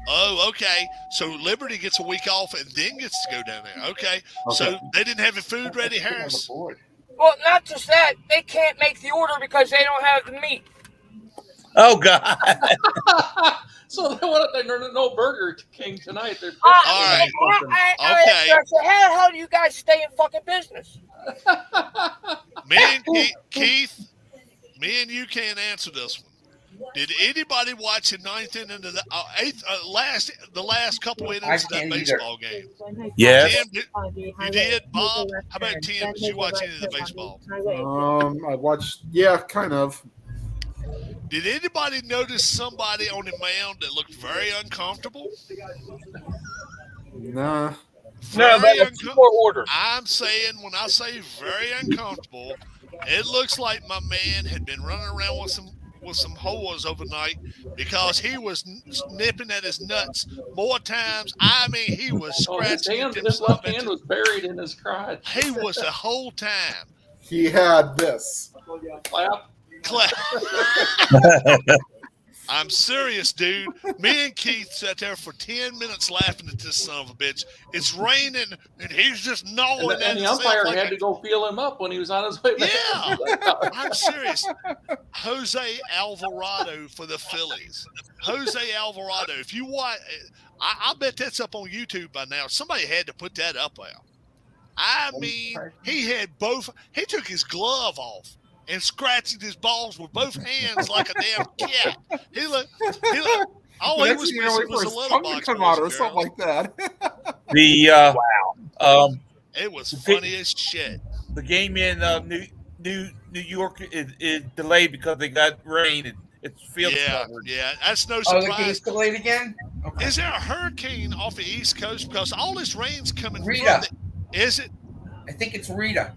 Oh, okay. So Liberty gets a week off and then gets to go down there. Okay. So they didn't have the food ready, Harris? Well, not just that. They can't make the order because they don't have the meat. Oh God. So there's no Burger King tonight. They're All right. Okay. So how the hell do you guys stay in fucking business? Me and Keith, me and you can't answer this one. Did anybody watch the ninth inning of the the last couple innings of that can't baseball game? Yes. Tim, you did, Bob? How about Tim? Did you watch any of the baseball? I watched. Yeah, kind of. Did anybody notice somebody on the mound that looked very uncomfortable? Nah. No, but it's more order. I'm saying, when I say very uncomfortable, it looks like my man had been running around with some whores overnight because he was nipping at his nuts more times. I mean, he was scratching. His left hand was buried in his crotch. He was the whole time. He had this. Clap. I'm serious, dude. Me and Keith sat there for 10 minutes laughing at this son of a bitch. It's raining, and he's just gnawing And at the umpire had to go feel him up when he was on his way back. Yeah, I'm serious. Jose Alvarado for the Phillies. Jose Alvarado. If you watch, I bet that's up on YouTube by now. Somebody had to put that up there. I mean, he had both. He took his glove off and scratching his balls with both hands like a damn cat. He looked. All he was missing was a little box come out or something like that. The It was funny as shit. The game in New York is delayed because they got rain and it's field covered. Yeah, that's no Oh, the surprise. game's delayed again? Okay. Is there a hurricane off the East Coast? Because all this rain's coming Rita. Is it? I think it's Rita.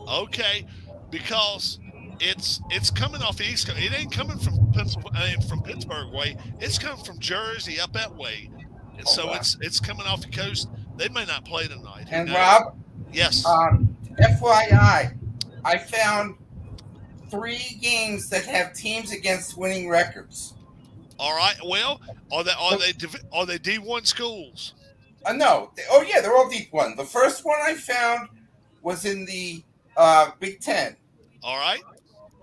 Okay, because it's coming off the East Coast. It ain't coming from Pittsburgh way. It's coming from Jersey up that way, and so wow. it's coming off the coast. They may not play tonight. Who And knows? Rob, Yes. FYI, I found 3 games that have teams against winning records. All right. Well, are they D1 schools? No. Oh, yeah, they're all D1. The first one I found was in the Big Ten. All right.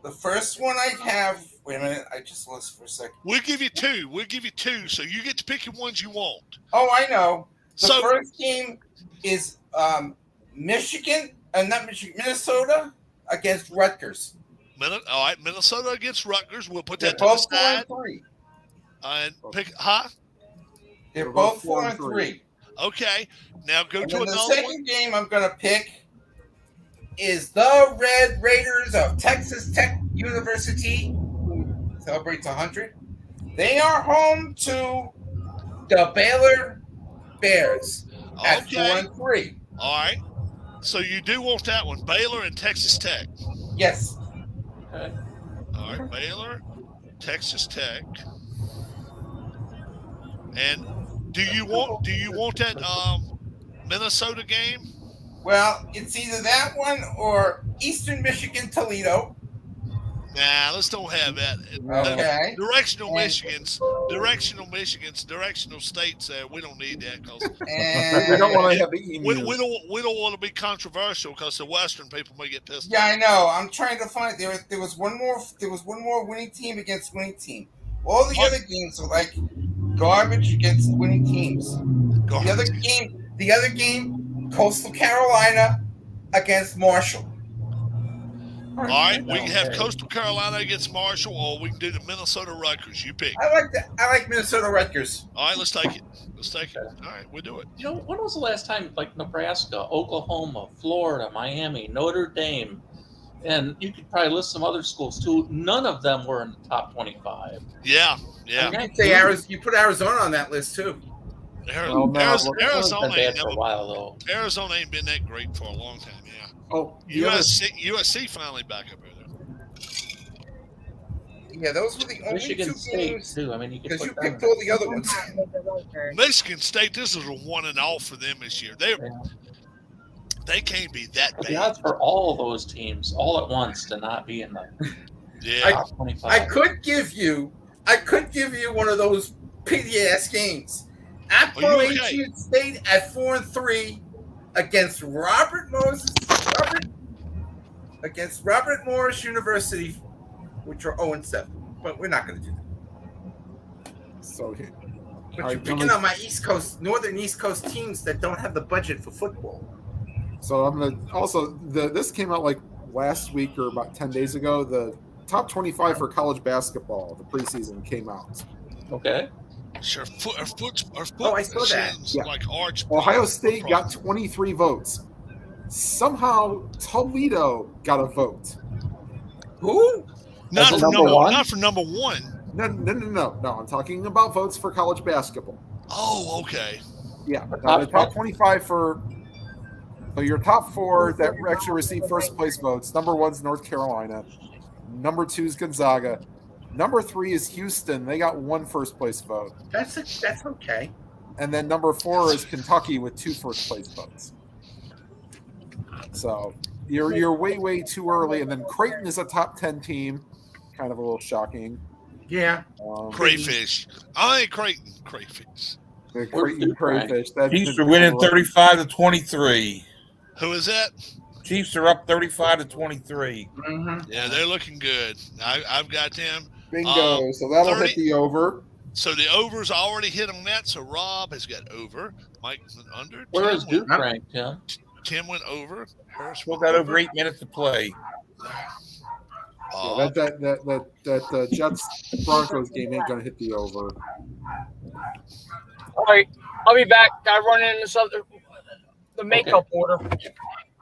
The first one I have. Wait a minute. I just lost for a second. We'll give you 2. We'll give you 2, so you get to pick the ones you want. Oh, I know. The So- first game is Minnesota against Rutgers. All right. Minnesota against Rutgers. We'll put They're that to the both 4 side and 3. and pick. Huh? They're both 4 and 3. Okay. Now go And to then the another one. second game I'm going to pick is the Red Raiders of Texas Tech University, who celebrates 100. They are home to the Baylor Bears at 4 Okay. and 3. All right. So you do want that one, Baylor and Texas Tech. Yes. Okay. All right, Baylor, Texas Tech. And do you want that Minnesota game? Well, it's either that one or Eastern Michigan Toledo. Nah, let's don't have that. Okay. Directional And- Michigans, directional states. We don't need that because And We don't want to have the we emails. don't want to be controversial because the Western people may get pissed. Yeah, I know. I'm trying to find there was one more winning team against winning team. All the other games are like garbage against winning teams. off. The other game, Coastal Carolina against Marshall. All right, we can have Coastal Carolina against Marshall, or we can do the Minnesota Rutgers. You pick. I like Minnesota Rutgers. All right, let's take it. All right, we'll do it. You know, when was the last time, like Nebraska, Oklahoma, Florida, Miami, Notre Dame, and you could probably list some other schools too. None of them were in the top 25. Yeah. You say Arizona. You put Arizona on that list too. Well, no, Arizona Been ain't bad for a while though. Arizona ain't been that great for a long time. Yeah. Oh, the other, USC finally back up there. Yeah, those were the only Michigan 2 State games too. I mean, you could because you put them. picked all the other ones. Michigan State, this is a 1-0 for them this year. They can't be that The bad. odds for all of those teams all at once to not be in the Yeah. top 25. I could give you one of those pity ass games. Appalachian State at 4-3 against Robert Morris University, which are 0-7. But we're not going to do that. So But you're picking on my northern East Coast teams that don't have the budget for football. So I'm gonna also this came out like last week or about 10 days ago. The top 25 for college basketball, the preseason came out. Okay. Sure. I saw that. Yeah. Like Arch. Ohio State got 23 votes. Somehow Toledo got a vote. Who? Not As for a number one? Not for number one. No. I'm talking about votes for college basketball. Oh, okay. Yeah, the top 25 for. So your top four that actually received first place votes. Number 1's North Carolina. Number 2 is Gonzaga. Number 3 is Houston. They got 1 first place vote. That's okay. And then number 4 is Kentucky with 2 first place votes. So you're way too early. And then Creighton is a top 10 team. Kind of a little shocking. Yeah. Crayfish. I ain't Creighton. Crayfish. The Creighton Crayfish. Chiefs are winning 35-23. Who is that? Chiefs are up 35-23. Mm-hmm. Yeah, they're looking good. I've got them. Bingo. So that'll 30 hit the over. So the overs already hit on that. So Rob has got over. Mike went under. Where is Tim Duke ranked, Tim? Tim went over. Harris Still went got over 8 minutes to play. Yeah, that Jets Broncos game ain't gonna hit the over. All right, I'll be back. Gotta run in the makeup order.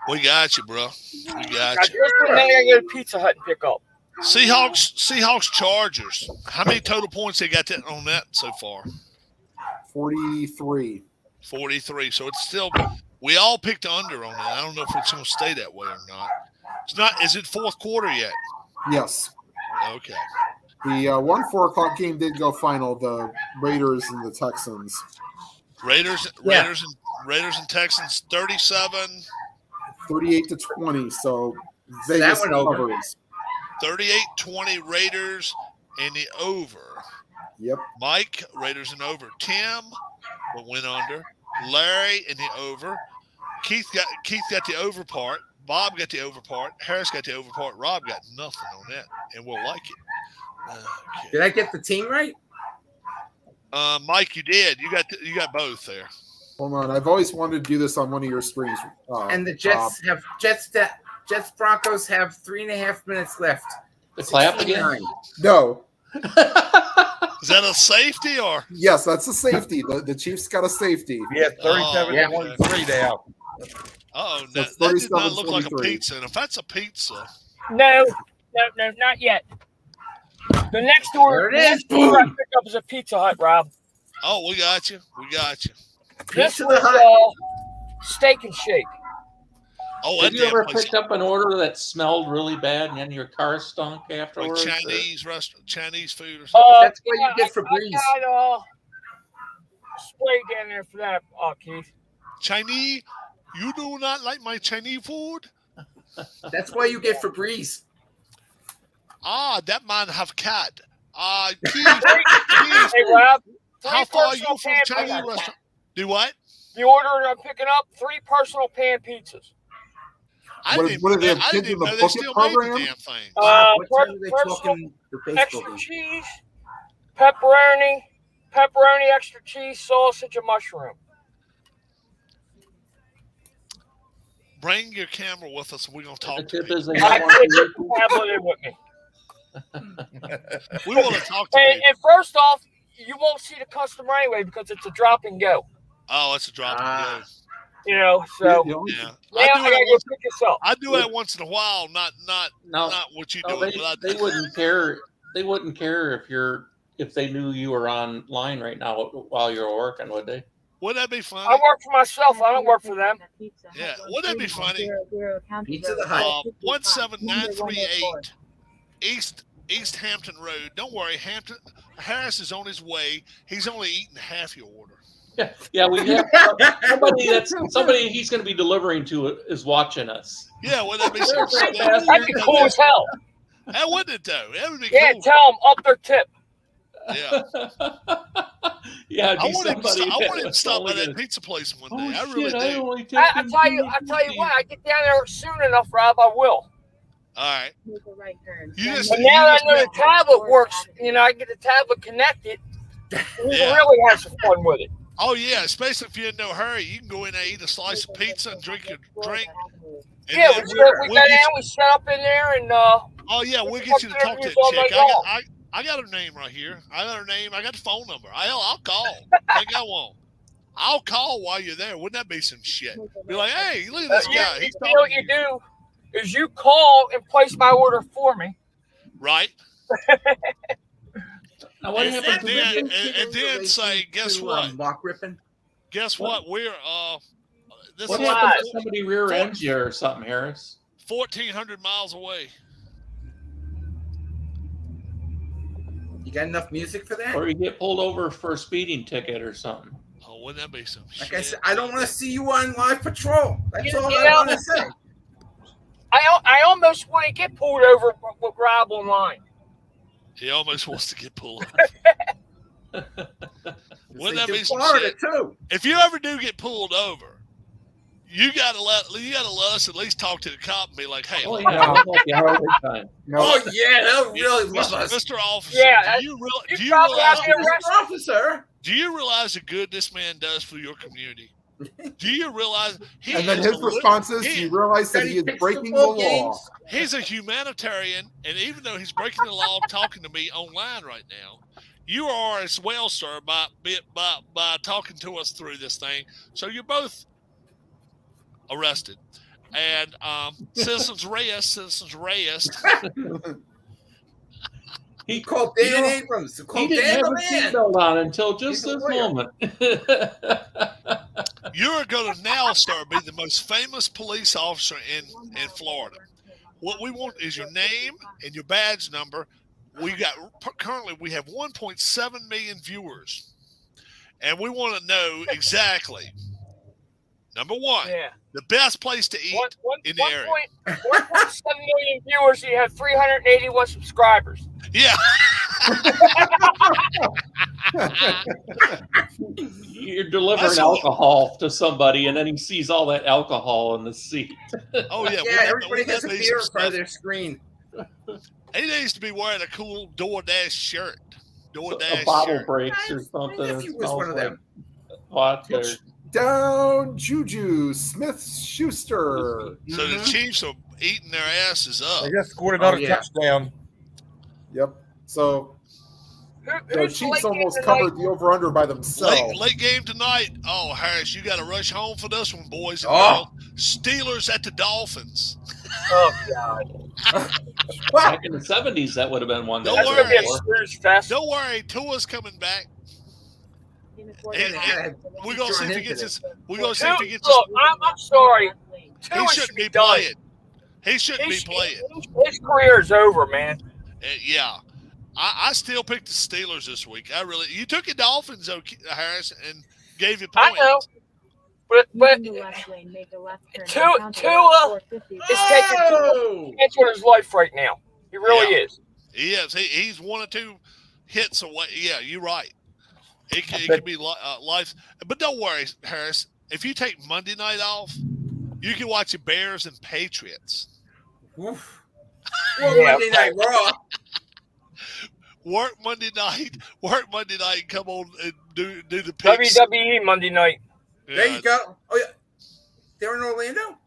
We got you, bro. We got Got you. this one, then I gotta go to Pizza Hut and pick up. Seahawks, Chargers. How many total points they got on that so far? 43. 43. So it's still. We all picked under on that. I don't know if it's going to stay that way or not. It's not. Is it fourth quarter yet? Yes. Okay. The 4 o'clock game did go final. The Raiders and the Texans. Raiders and Texans 37. 38-20. So Vegas went over. covers. 38-20 Raiders and the over. Yep. Mike, Raiders and over. Tim went under. Larry in the over. Keith got the over part. Bob got the over part. Harris got the over part. Rob got nothing on that, and we'll like it. Okay. Did I get the team right? Mike, you did. You got both there. Hold on. I've always wanted to do this on one of your streams. And the Jets have Jets Broncos have 3.5 minutes left. The clap again? No. Is that a safety or? Yes, that's a safety. The Chiefs got a safety. Yeah, 37-23 now. Oh, So that did not look like a 37-23. pizza. And if that's a pizza, No, not yet. The next order, There it is. the next order I pick up is a Pizza Hut, Rob. oh, we got you. This Pizza was Hut. Steak and Shake. Oh, Have that you ever damn place, picked up an order that smelled really bad and then your car stunk like afterwards? Chinese restaurant, Chinese food or something. That's what you get for Breeze. I got spray down there for that, Keith. Chinese? You do not like my Chinese food? That's why you get Febreze. Ah, that man have cat. Keith, Hey, Rob. how far are you personal from pan Chinese pizzas. restaurant? Do what? The order I'm picking up 3 personal pan pizzas. I What- didn't, what do they have, I kids didn't in the know they bucket still program? made the damn thing. What time are they Personal talking the baseball extra game? cheese, pepperoni, extra cheese, sausage, and mushroom. Bring your camera with us. We're going to The talk to tip is people. they I don't want take you the tablet in with me. We want to talk to And, people. and first off, you won't see the customer anyway because it's a drop and go. Oh, it's a drop and go. You know, so The only- Yeah. now I gotta go pick this up. I do that once in a while, not No, what you no, do. they wouldn't care. They wouldn't care if they knew you were online right now while you're working, would they? Would that be funny? I work for myself. I don't work for them. Yeah, wouldn't that be funny? Pizza the Hut. 17938 East Hampton Road. Don't worry, Harris is on his way. He's only eating half your order. Yeah, we have somebody he's going to be delivering to is watching us. Yeah, wouldn't that be some shit? That'd be cool as hell. How would it though? That would be Yeah, cool. tell them up their tip. Yeah. Yeah, I want him to stop by that pizza place one day. I really do. I tell you what, I get down there soon enough, Rob, I will. All right. Make a right turn. You just- And now that I know the tablet works, I get the tablet connected. We Yeah. really have some fun with it. Oh yeah, especially if you're in no hurry, you can go in there, eat a slice of pizza, and drink your drink. And Yeah, then we we'll go get down, you- we set up in there, and Oh yeah, we'll get you to talk to that All chick. night long. I got her name right here. I got her name. I got the phone number. I'll call. Think I won't. I'll call while you're there. Wouldn't that be some shit? Be like, hey, look at this guy. He's you know what you do is you call and place my order for me. Right? Now, what And happens to then- the and then say, guess what? Mark Rippon. Guess what? We're this what is happens if somebody rear ends you or something, Harris? 1,400 miles away. You got enough music for that? Or you get pulled over for a speeding ticket or something. Oh, wouldn't that be some Like shit? I said, I don't want to see you on live patrol. That's You all know- I want to say. I almost want to get pulled over with Rob online. He almost wants to get pulled. Wouldn't that They be do some Florida shit? too? If you ever do get pulled over, you gotta let us at least talk to the cop and be like, "Hey, Oh, look, yeah, I'll help you out every time. No, Oh yeah, they'll really love us. Mr. Officer, Yeah, do you you probably realize have to- Mr. Officer. do you realize the good this man does for your community? Do you realize he and then is his a response is, he- you realize that That he he is picks breaking the football law. games. He's a humanitarian, and even though he's breaking the law, talking to me online right now, you are as well, sir, by talking to us through this thing. So you're both arrested, and citizens Reyes. He Called Dan you know, Abrams. He Called didn't Dan have the a man. seatbelt on until just He's a this lawyer. moment. You're going to now, sir, be the most famous police officer in Florida. What we want is your name and your badge number. Currently we have 1.7 million viewers, and we want to know exactly. Number one, Yeah. the best place to eat in the area. 1.7 million viewers, you have 381 subscribers. Yeah. You're delivering That's all- alcohol to somebody, and then he sees all that alcohol in the seat. Oh yeah. Yeah, everybody gets a beer in front of there. their screen. He needs to be wearing a cool DoorDash shirt. DoorDash A bottle shirt. breaks or My something. nephew was one of them. Vodka. Down Juju Smith-Schuster. So the Chiefs are eating their asses up. They just scored another Oh, yeah. touchdown. Yep. So the Who's Chiefs playing almost tonight? covered the over-under by themselves. Late game tonight. Oh, Harris, you got to rush home for this one, boys and Oh. girls. Steelers at the Dolphins. Oh, God. Back in the 70s, that would have been one. Don't That's that going to be a worry. snooze fest. Don't worry, Tua's coming back. We're gonna see if he gets his. We're gonna see if he gets his. Look, I'm sorry. He Tua should shouldn't be done. playing. He shouldn't be playing. His career is over, man. Yeah, I still picked the Steelers this week. I really. You took your Dolphins, though, Harris, and gave you I points. know. But Tua Tua is taking Oh! a chance with his life right now. He really Yeah. is. He is. He's one or two hits away. Yeah, you're right. It could be life. But don't worry, Harris. If you take Monday night off, you can watch the Bears and Patriots. Oof. Well, Yeah, Monday Night Raw. Work Monday night. And come on and do the picks. WWE Monday night. There you go. Oh yeah, they're in Orlando.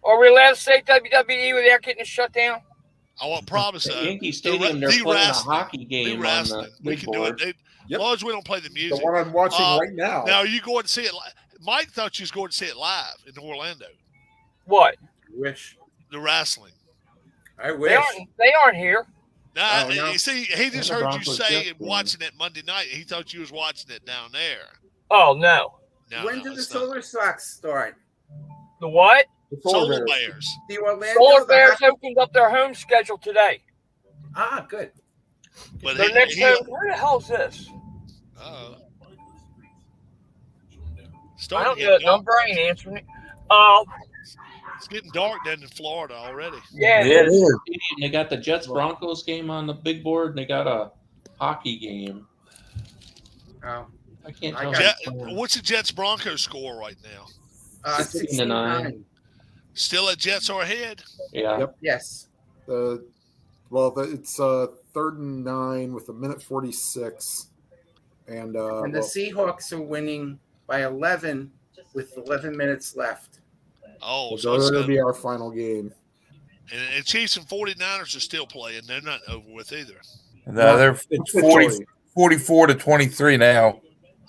Are we allowed to say WWE without getting shut down? I want promise. The though. Yankee Stadium, they're the playing a wrestling. hockey game The on the wrestling. We big can do board. it. As Yep. long as we don't play the The music. one I'm watching right now. Now you going to see it. Mike thought you was going to see it live in Orlando. What? Wish. The wrestling. I They wish. aren't here. Now, Oh, no. you see, he just the heard you Broncos say just it won. watching it Monday night. He thought you was watching it down there. Oh no. No, When no, did the it's not. Solar Sox start? The what? The Solar Bears. Bears? The Orlando. Solar the Bears hockey- opened up their home schedule today. Ah, good. But Their next home. Where the hell's this? I Starting don't to know. get No dark. brain answering it. It's getting dark down in Florida already. Yeah, Yeah, it is. They got the Jets Broncos game on the big board, and they got a hockey game. Oh, I can't I tell. got- who's playing. What's the Jets Broncos score right now? 16-9. Still at Jets are ahead. Yeah. Yep. Yes. It's 3rd and 9 with 1:46, and And the Seahawks are winning by 11 with 11 minutes left. Oh, so so it's that'll good. be our final game. And Chiefs and 49ers are still playing. They're not over with either. No, they're It's 44-23 now.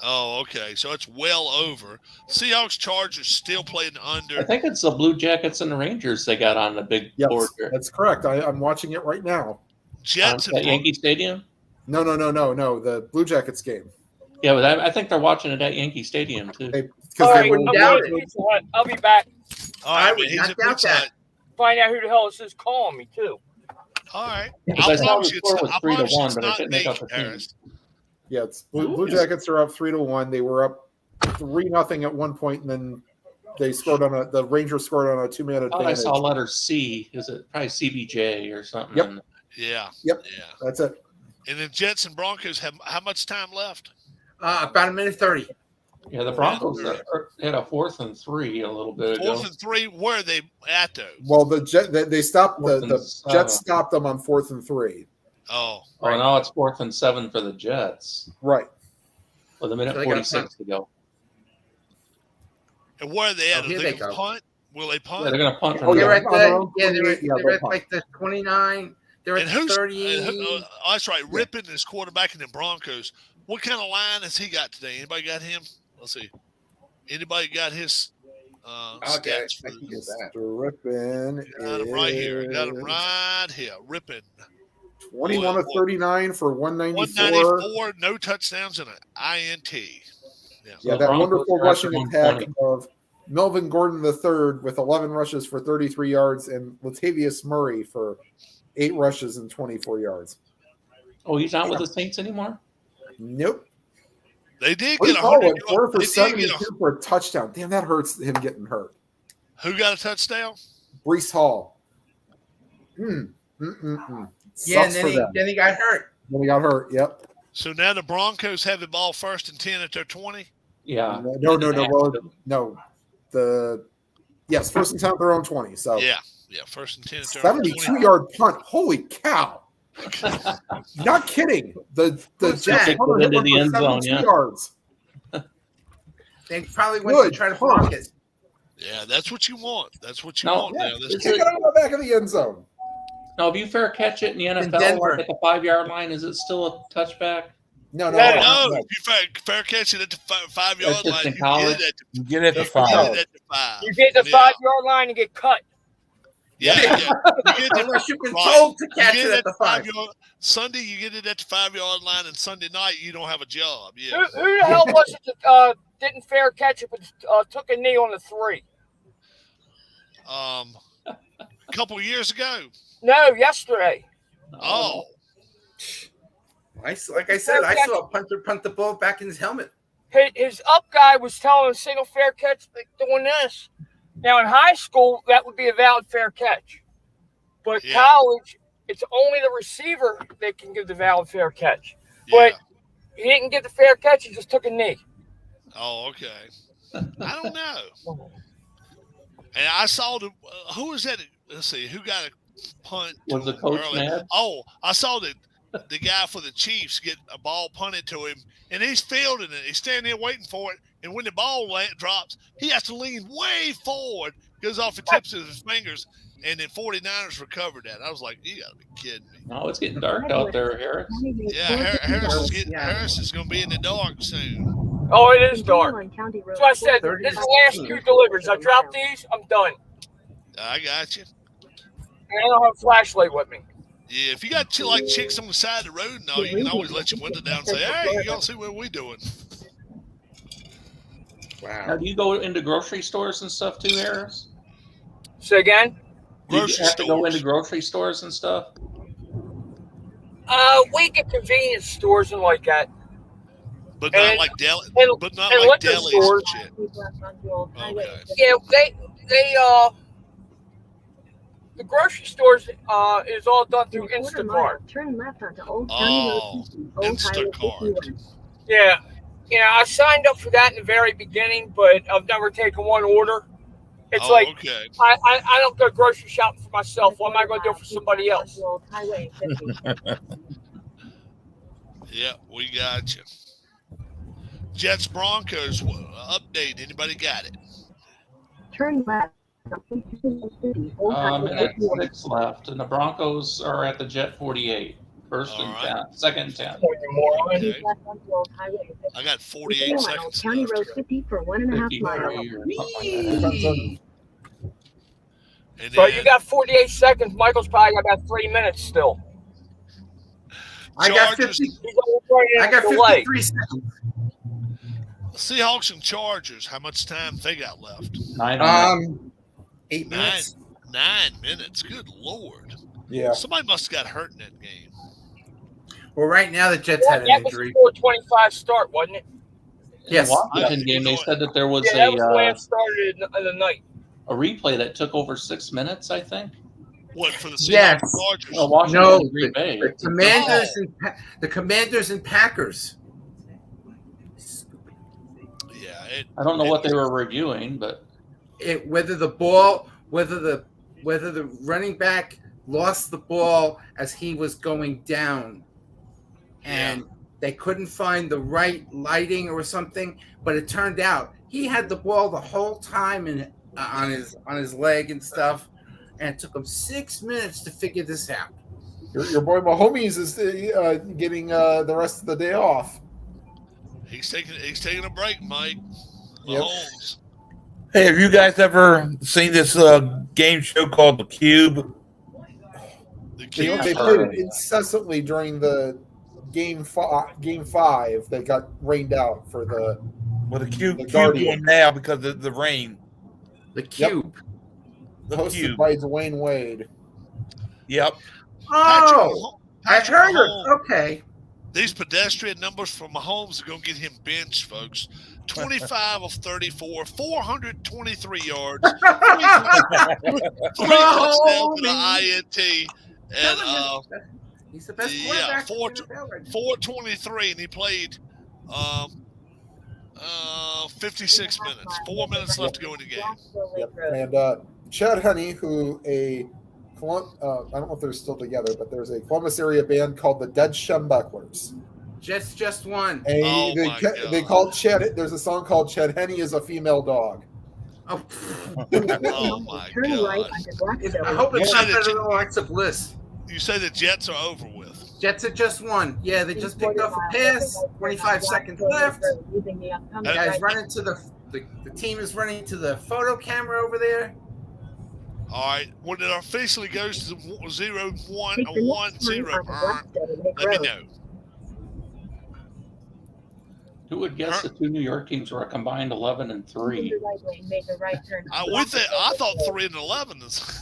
Oh, okay. So it's well over. Seahawks Chargers still playing I under. think it's the Blue Jackets and the Rangers they got on the big Yes, board here. that's correct. I'm watching it right now. Jets At and Yankee Stadium? No. The Blue Jackets game. Yeah, but I think they're watching it at Yankee Stadium, too. Because All right, wouldn't I'm doubt going it. to Pizza Hut. I'll be back. All I right, would man, he's not at doubt Pizza that. Hut. Find out who the hell is this calling me too. All right. Because I I saw promise the you score it's, was I 3-1, promise you it's but I not couldn't make out Nate the team. Harris. Yeah, it's Blue Jackets are up 3-1. They were up 3-0 at one point, and then they scored on the Rangers scored on a 2-man Oh, I advantage. saw letter C. Is it probably CBJ or something? Yep. Yeah. Yep. Yeah. That's it. And then Jets and Broncos have how much time left? About a minute 30. Yeah, the Broncos had a 4th and 3 a little bit ago. 4th and 3. Where are they at though? Well, they stopped Fourth the and 7. Jets stopped them on 4th and 3. Oh, Oh, now it's 4th and 7 for the Jets Right. with a minute So they got 46 to go. and where are they at? Oh, Are here they they gonna go. punt? Will they Yeah, punt? they're going to punt Oh, from They're there. at on their the own 28, yeah, they're they'll at punt. like the 29. They're at and who's 30. oh, that's right. Rippon is quarterback in the Broncos. What kind of line has he got today? Anybody got him? Let's see. Anybody got his I'll get it. stats? I can get that. Mr. Rippon Got him right here. Got him is right here. Rippon. 21 of 39 for 194. 194, no touchdowns and an INT. Yeah. Yeah, the that Broncos wonderful are rushing after attack 120. of Melvin Gordon III with 11 rushes for 33 yards and Latavius Murray for 8 rushes and 24 yards. Oh, he's not with the Saints anymore? Nope. They did Brees get Hall 100 went 4 for they did 72 get for a touchdown. Damn, that hurts him getting hurt. who got a touchdown? Brees Hall. Yeah, Sucks and for them. then he got hurt. Then he got hurt. Yep. So now the Broncos have the ball 1st and 10 at their 20. Yeah. No. Well, no. Yes, 1st and 10 at their own 20. So Yeah, 1st and 10 at their own 20. 72-yard punt. Holy cow. Not kidding. The Who's Jets that? punted Into him the for end zone, 72 yeah. yards. They probably went Good to try to punt. block it. Yeah, that's what you want. That's what you No, want Yeah, now. This kick it out of the back of the end zone. Now, if you fair catch it in the NFL, Denver. like at the 5-yard line, is it still a touchback? No. No, if you fair catch it at the 5-yard That's just line, in you college? get it You get it to at the, 5. you get it at the 5. You get the Yeah. 5-yard line and get cut. Yeah. You get it Unless you've been right. told to You catch get it at the 5. 5-yard Sunday, you get it at the 5-yard line, and Sunday night you don't have a job. Who, Yeah. who the hell was it that didn't fair catch it but took a knee on the 3? A couple of years ago. No, yesterday. Oh, Like I said, I saw a punter punt the ball back in his helmet. His up guy was telling him single fair catch like doing this. Now in high school, that would be a valid fair catch. But Yeah. college, it's only the receiver that can give the valid fair catch. yeah. But he didn't get the fair catch, he just took a knee. Oh, okay. I don't know. And I saw who was that? Let's see, who got a punt? to Was the him coach early? mad? Oh, I saw the guy for the Chiefs get a ball punted to him, and he's fielding it. He's standing there waiting for it, and when the ball drops, he has to lean way forward, goes off the tips of his fingers, and then 49ers recovered that. I was like, you got to be kidding me. No, it's getting dark out there, Harris. Yeah, Harris is going to be in the dark soon. Oh, it is dark. That's why I said, this is the last 2 deliveries. I drop these, I'm done. I got you. And I don't have a flashlight with me. Yeah, if you got like chicks on the side of the road and all, you can always let your window down and say, hey, you got to see what we doing. Now, Wow. do you go into grocery stores and stuff too, Harris? Say again? Do you Grocery have to go stores. into grocery stores and stuff? We get convenience stores and like that. But not And- like deli. and- But not and like liquor delis stores. and shit. Keep left onto Old Highway Okay. 50. Yeah, the grocery stores is all done In through a quarter Instacart. mile, turn left onto Old County Oh, Road 50, Old Highway Instacart. 51. Yeah, I signed up for that in the very beginning, but I've never taken one order. It's Oh, like okay. I don't go grocery shopping for myself. What am I going to do for somebody else? Onto Old Highway 50. Yeah, we got you. Jets Broncos update. Anybody got it? Turn left onto 50, Old Highway Minute 51. 6 left, and the Broncos are at the Jet 48. First All and right. 10, second and 10. Okay. Keep left onto Old Highway 50. I got 48 Continue on Old seconds County left. Road 50 for 1.5 miles. 53 or something like that. And So then you got 48 seconds. Michael's probably got about 3 minutes still. I got Chargers- 50. He's only playing I got delay. 53 seconds. Seahawks and Chargers. How much time they got left? 9 minutes. 8 Nine. minutes. 9 minutes. Good Lord. Yeah. Somebody must have got hurt in that game. Well, right now the Jets Yeah, had an that was injury. a 4:25 start, wasn't it? In Yes. the Washington game, they said that there was Yeah, that was the way it started in the night. a replay that took over 6 minutes, I think. What for the Seahawks Yes. and Chargers? Washington No, and Green Bay. The Commanders and Packers. Yeah. I don't know what they were reviewing, but Whether the running back lost the ball as he was going down, and they couldn't find the right lighting or something. But it turned out he had the ball the whole time on his leg and stuff, and it took him 6 minutes to figure this out. Your boy Mahomes is getting the rest of the day off. He's taking a break, Mike. Yep. Mahomes. Hey, have you guys ever seen this game show called The Cube? The They Cube. played it incessantly during the game 5. They got rained out for the Well, the Cube The Cube Guardian. on now because of the rain. The Cube. The hosted Cube. by Dwayne Wade. Yep. Oh, I Patrick heard Mahomes. it. Okay. These pedestrian numbers from Mahomes are going to get him benched, folks. 25 of 34, 423 yards, three touchdowns to the INT, and He's the best yeah, quarterback. in the NFL right now. 423, and he played 56 minutes. 4 minutes left to go in the game. Jacksonville Lake Yep. Road. And Chad Henne, who I don't know if they're still together, but there's a Columbus area band called the Dead Schembecklers. Jets just won. And Oh my God. they called Chad. There's a song called Chad Henne is a female dog. Oh, Oh my Turn right God. onto Blackstone. I hope it's Yeah. not better than Alexa Bliss. You say the Jets are over with. Jets had just won. Yeah, they just picked off a pass. 25 seconds left. Using the upcoming Guys right- running to the team is running to the photo camera over there. All right. When it officially goes to 0-1, Take a the next 1-0, turn onto Blackstone Lake let me Road. know. who would guess the two New York teams were a combined 11 and 3? Into the right lane, make a right turn. to I Blackstone thought Lake Road. 3-11 is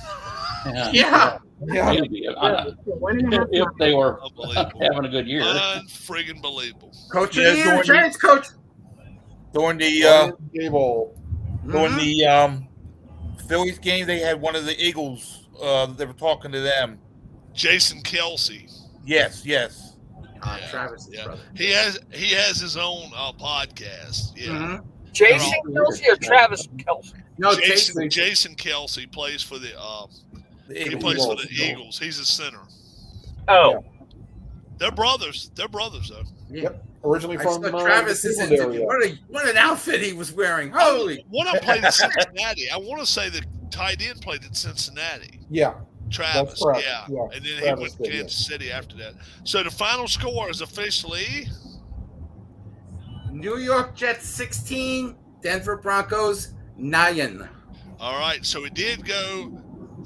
Yeah. Yeah. Maybe. Road for 1.5 If miles. they were unbelievable. having a good year. Unfriggin' believable. Coach Yeah, of the year, during the- Giants coach. During the Gable. during Mhm. the Phillies game, they had one of the Eagles. They were talking to them. Jason Kelsey. Yes, yes. Yeah, Travis' yeah. brother. He has his own podcast. Yeah. Mhm. Jason They're Kelsey or Travis Kelsey? No, Jason Kelsey plays for the The he Eagles. plays for the Eagles. He's a center. Oh, They're brothers. They're brothers though. Yep. Originally I from saw Travis the is Cleveland area. what an outfit he was wearing. Holy. One of them played in Cincinnati. I want to say the tight end played in Cincinnati. Yeah. Travis, correct. yeah. Yeah, And then Travis he went to did, Kansas City after that. So the final score is officially New York Jets 16, Denver Broncos 9. all right. So it did go.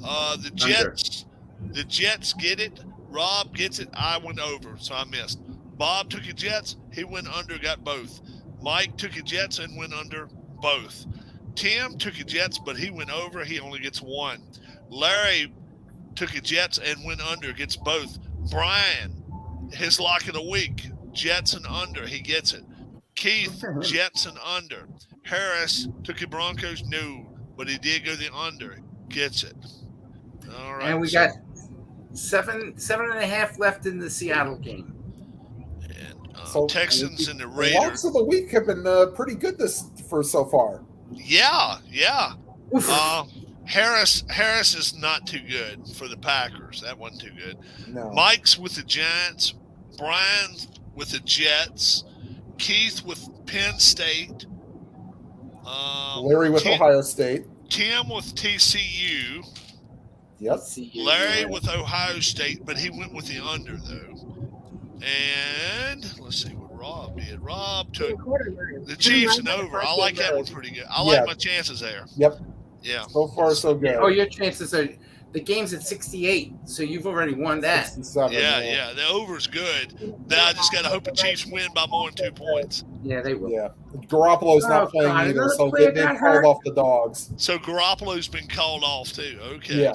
The Jets get it. Rob gets it. I went over, so I missed. Bob took a Jets. He went under, got both. Mike took a Jets and went under, both. Tim took a Jets, but he went over. He only gets one. Larry took a Jets and went under, gets both. Brian, his lock of the week, Jets and under, he gets it. Keith, Jets and under. Harris took the Broncos, no, but he did go the under. Gets it. All right. And we got 7.5 left in the Seattle game. And, So Texans and the locks Raiders. of the week have been pretty good this for so far. Yeah. Oof. Harris is not too good for the Packers. That wasn't too good. No. Mike's with the Giants. Brian with the Jets. Keith with Penn State. Larry with Tim, Ohio State. Tim with TCU. Yep. Larry with Ohio State, but he went with the under, though. And let's see what Rob did. Rob took the Chiefs and over. I like that one pretty good. I like my chances there. Yep. Yeah. So far, so good. Oh, your chances are the game's at 68, so you've already won that. 67, Yeah. The over's good. Now I just got to hope the Chiefs win by more than 2 points. Yeah, they will. Yeah. Garoppolo's not playing God, either, another so player they got called hurt? off the dogs. So Garoppolo's been called off too. Okay. Yeah.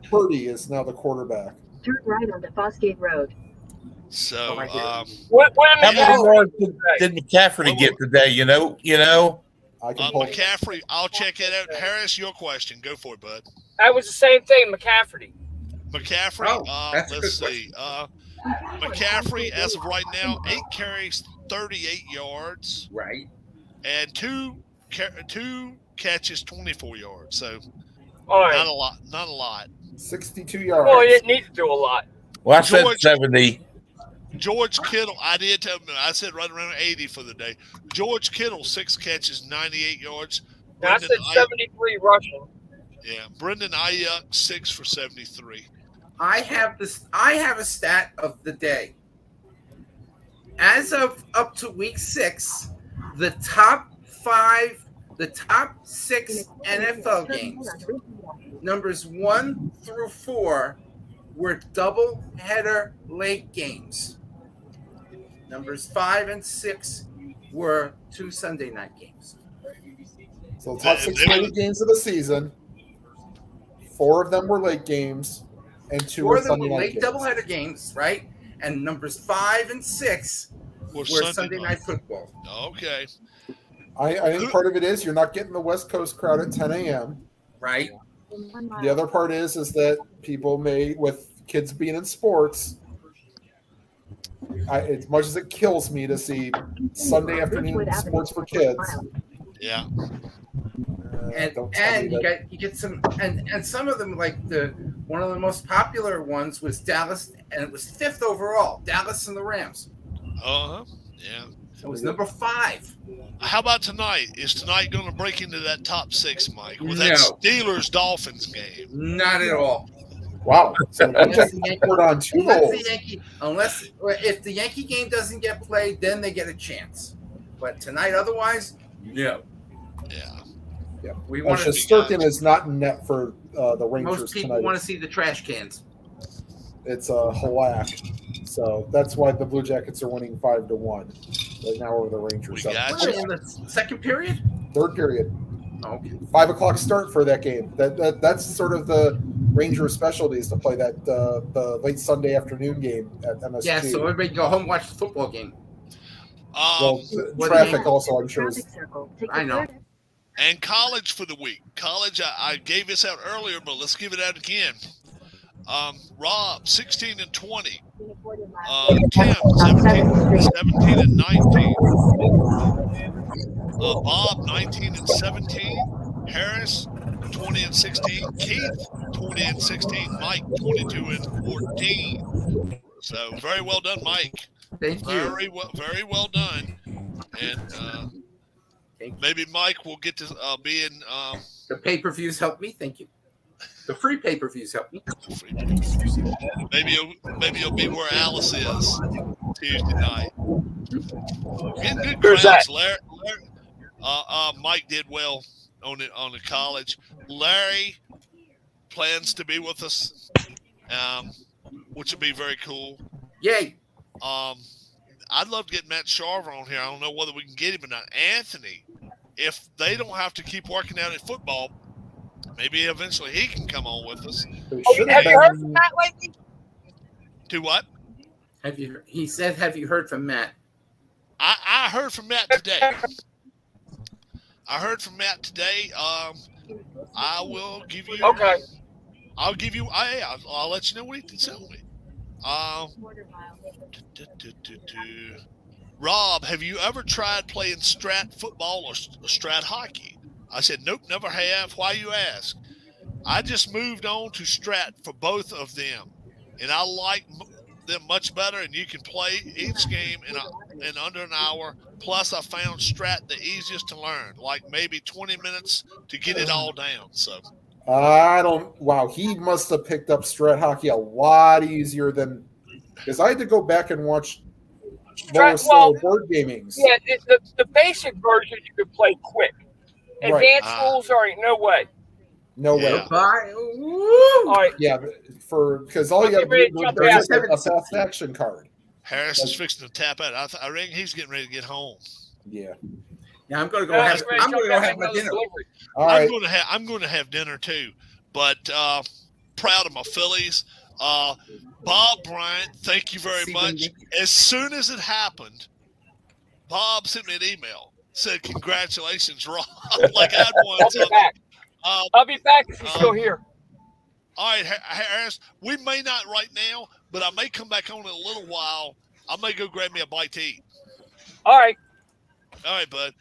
Purdy is now the quarterback. Turn right onto Fosgate Road. So my God. Wait a How minute. many more did McCaffrey get today? You know. I can pull. McCaffrey, I'll check it out. Harris, your question. Go for it, bud. That was the same thing, McCaffrey. McCaffrey, that's a let's good see. McCaffrey, as of right now, 8 carries, 38 yards, Right. and two catches, 24 yards. So All right. not a lot. 62 yards. Well, he didn't need to do a lot. Well, I said George- 70. George Kittle, I did tell him, I said right around 80 for the day. George Kittle, 6 catches, 98 yards. Now, I said 73 rushing. Yeah, Brendan Ayuk, 6 for 73. I have a stat of the day. As of up to week 6, the top 6 NFL games, numbers 1 through 4, were double header late games. Numbers 5 and 6 were 2 Sunday night games. So the top 6 late games of the season. 4 of them were late games, and 2 4 were of them Sunday were night late games. doubleheader games, right? And numbers 5 and 6 were Sunday night football. Okay. I think part of it is you're not getting the West Coast crowd at 10 a.m. Right? The other part is that people may, with kids being in sports, as much as it kills me to see Sunday afternoon sports for kids. Yeah. And you get some and some of them, like one of the most popular ones was Dallas, and it was 5th overall. Dallas and the Rams. Uh-huh. Yeah. It was number 5. How about tonight? Is tonight going to break into that top 6, Mike, with that No. Steelers-Dolphins game? Not at all. Wow. So Unless the Yankee, put on 2 goals. if the Yankee game doesn't get played, then they get a chance. But tonight, otherwise, no. Yeah. We want to. Shesterkin is not in net for the Rangers Most people tonight. want to see the trash cans. It's a Halak. So that's why the Blue Jackets are winning 5-1 right now over the Rangers. We got What, in the second period? Third period. Oh, okay. 5 o'clock start for that game. That's sort of the Rangers' specialties, to play that the late Sunday afternoon game at MSG. Yeah, so everybody go home and watch the football game. Well, what traffic do you- also, I'm sure, is I know. And college for the week. College, I gave this out earlier, but let's give it out again. Rob, 16 and 20. Tim, 17 and 19. Bob, 19 and 17. Harris, 20 and 16. Keith, 20 and 16. Mike, 22 and 14. So very well done, Mike. Thank you. Very well done. And maybe Mike will get to be in. The pay-per-views help me. Thank you. The free pay-per-views help me. Maybe you'll be where Alice is Tuesday night. Getting good Where's crowds. Larry, Mike did well on the college. Larry plans to be with us, which would be very cool. Yay! I'd love to get Matt Sharver on here. I don't know whether we can get him or not. Anthony, if they don't have to keep working out at football, maybe eventually he can come on with us. Have you heard from Matt lately? Do what? He said, have you heard from Matt? I heard from Matt today. I will give you. Okay. I'll give you. I'll let you know what he can tell me. Rob, have you ever tried playing strat football or strat hockey? I said, nope, never have. Why, you ask? I just moved on to strat for both of them, and I like them much better, and you can play each game in under an hour. Plus, I found strat the easiest to learn, like maybe 20 minutes to get it all down. So Wow, he must have picked up strat hockey a lot easier than, because I had to go back and watch lower board gamings. Yeah, the basic version you could play quick. Advanced rules are no way. No way. Yeah. All right. Yeah, because all you got to do is a fast action card. Harris is fixing to tap out. I reckon he's getting ready to get home. Yeah. Yeah, I'm gonna go have my dinner. All right. I'm going to have dinner too. But proud of my Phillies. Bob Bryant, thank you very much. As soon as it happened, Bob sent me an email. Said, congratulations, Rob. Like I'd want to. I'll be back if you're still here. All right, Harris, we may not right now, but I may come back on in a little while. I may go grab me a bite to eat. All right. All right, bud.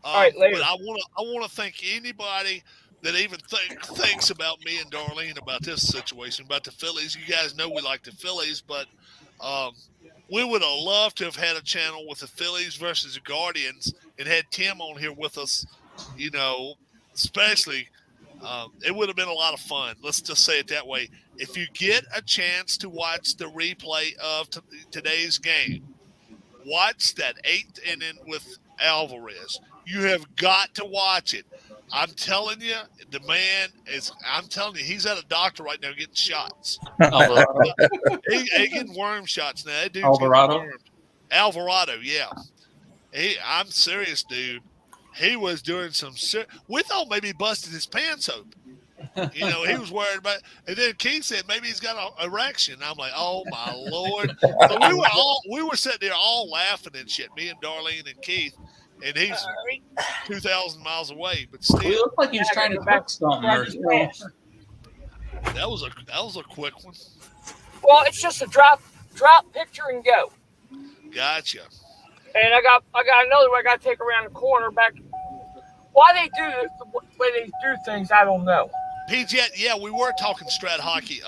All right, later. But I want to thank anybody that even thinks about me and Darlene about this situation, about the Phillies. You guys know we like the Phillies, but we would have loved to have had a channel with the Phillies versus the Guardians and had Tim on here with us, you know, especially it would have been a lot of fun. Let's just say it that way. If you get a chance to watch the replay of today's game, watch that 8th inning with Alvarez. You have got to watch it. I'm telling you, the man is – I'm telling you, he's at a doctor right now getting shots. He getting worm shots now. That dude's Alvarado, yeah. I'm serious, dude. He was doing some – we thought maybe he busted his pants open. You know, he was worried about – and then Keith said maybe he's got an erection. I'm like, oh, my Lord. So we were sitting there all laughing and shit, me and Darlene and Keith. And he's 2,000 miles away, but still. He looked like he was trying to cook something. That was a quick one. Well, it's just a drop picture and go. Gotcha. And I got another one I got to take around the corner back. Why they do the way they do things, I don't know. PJ, yeah, we were talking strat hockey.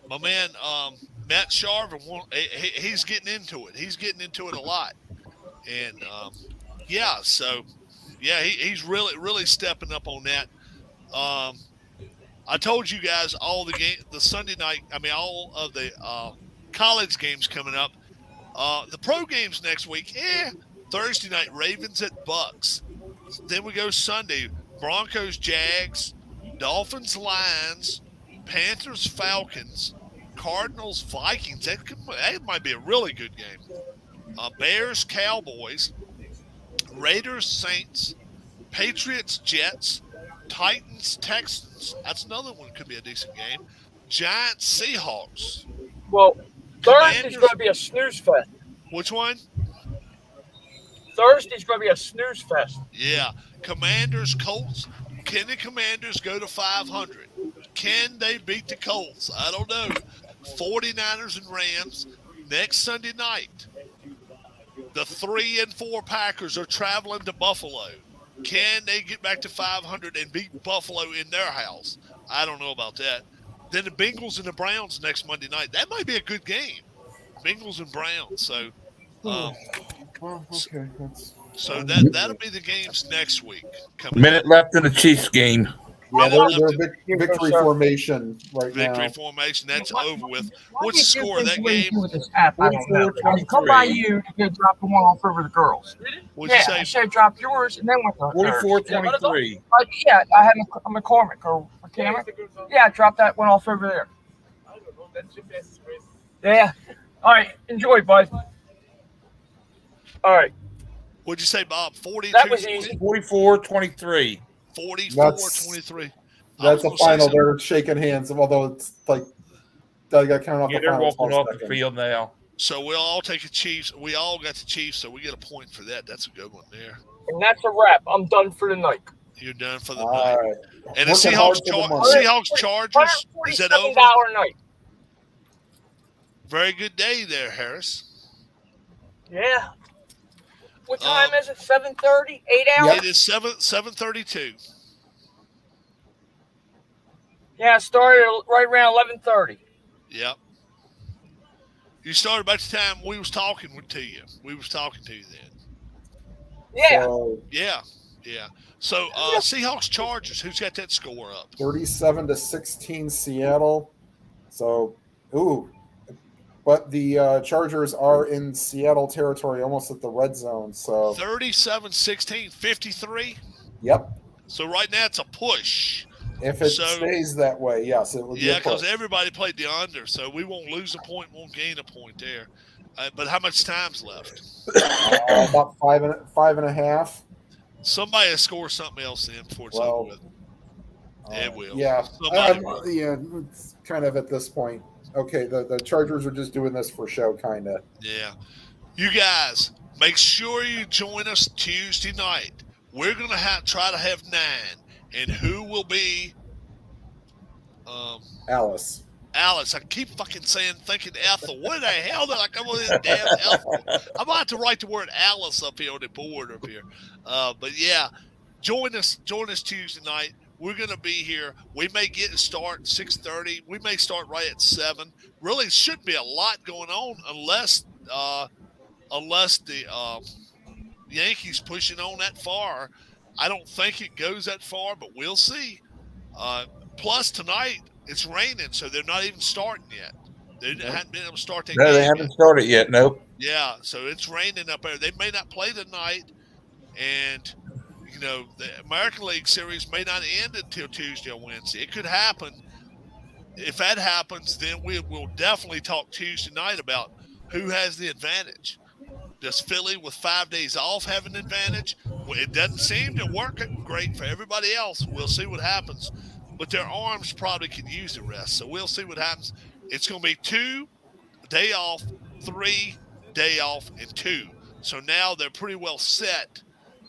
My man Matt Sharver, he's getting into it. He's getting into it a lot. And he's really stepping up on that. I told you guys all the Sunday night. I mean, all of the college games coming up. The pro games next week. Thursday night, Ravens at Bucks. Then we go Sunday, Broncos, Jags, Dolphins, Lions, Panthers, Falcons, Cardinals, Vikings. That might be a really good game. Bears, Cowboys, Raiders, Saints, Patriots, Jets, Titans, Texans. That's another one. Could be a decent game. Giants, Seahawks. Well, Thursday's going to be a snooze fest. Which one? Thursday's going to be a snooze fest. Yeah. Commanders, Colts. Can the Commanders go to 500? Can they beat the Colts? I don't know. 49ers and Rams next Sunday night. The 3-4 Packers are traveling to Buffalo. Can they get back to 500 and beat Buffalo in their house? I don't know about that. Then the Bengals and the Browns next Monday night. That might be a good game. Bengals and Browns. So, okay. so that'll be the games next week. Minute left in the Chiefs game. Yeah, they're victory formation right now. Victory formation, that's over with. What's the score of that game? With this app, I don't know. I mean, come by you to go drop the one off over the girls. What'd you say? I said drop yours and then with the 44-23. I had a McCormick or McCormick. Yeah, drop that one off over there. Yeah. All right. Enjoy, bud. All right. What'd you say, Bob? 42? That was easy. 44-23. 44-23. That's the final. They're shaking hands, although it's like they got counted off the They're final. walking off the field now. So we'll all take a Chiefs. We all got the Chiefs, so we get a point for that. That's a good one there. And that's a wrap. I'm done for the night. You're done for the All night. right. And the Working hard for the money. Seahawks Chargers, is that over? $147 night. Very good day there, Harris. Yeah. What time is it? 7:30? 8 hours? Yep. It is 7:32. Yeah, it started right around 11:30. Yep. You started about the time we was talking to you. We was talking to you then. Yeah. So Yeah. Yeah. So Seahawks Chargers, who's got that score up? 37-16 Seattle. So, but the Chargers are in Seattle territory, almost at the red zone. So 37-16, 53. Yep. So right now it's a push. If it stays that way, yes, it will. Yeah, because everybody played the under, so we won't lose a point, won't gain a point there. But how much time's left? About five and a half. Somebody will score something else in before it's over with. It will. Yeah. Somebody will. Yeah. It's kind of at this point. Okay, the Chargers are just doing this for show, kind of. Yeah. You guys, make sure you join us Tuesday night. We're going to try to have 9. And who will be? Alice. Alice. I keep thinking Ethel. What the hell did I come with this damn Ethel? I'm about to write the word Alice up here on the board up here. But yeah, join us Tuesday night. We're going to be here. We may get a start at 6:30. We may start right at 7. Really shouldn't be a lot going on unless the Yankees pushing on that far. I don't think it goes that far, but we'll see. Plus, tonight, it's raining, so they're not even starting yet. They haven't been able to start that game. No, they haven't started yet. Nope. Yeah, so it's raining up there. They may not play tonight, and, the American League Series may not end until Tuesday or Wednesday. It could happen. If that happens, then we will definitely talk Tuesday night about who has the advantage. Does Philly with 5 days off have an advantage? Well, it doesn't seem to work great for everybody else. We'll see what happens. But their arms probably could use the rest. So we'll see what happens. It's going to be 2 day off, 3 day off, and 2. So now they're pretty well set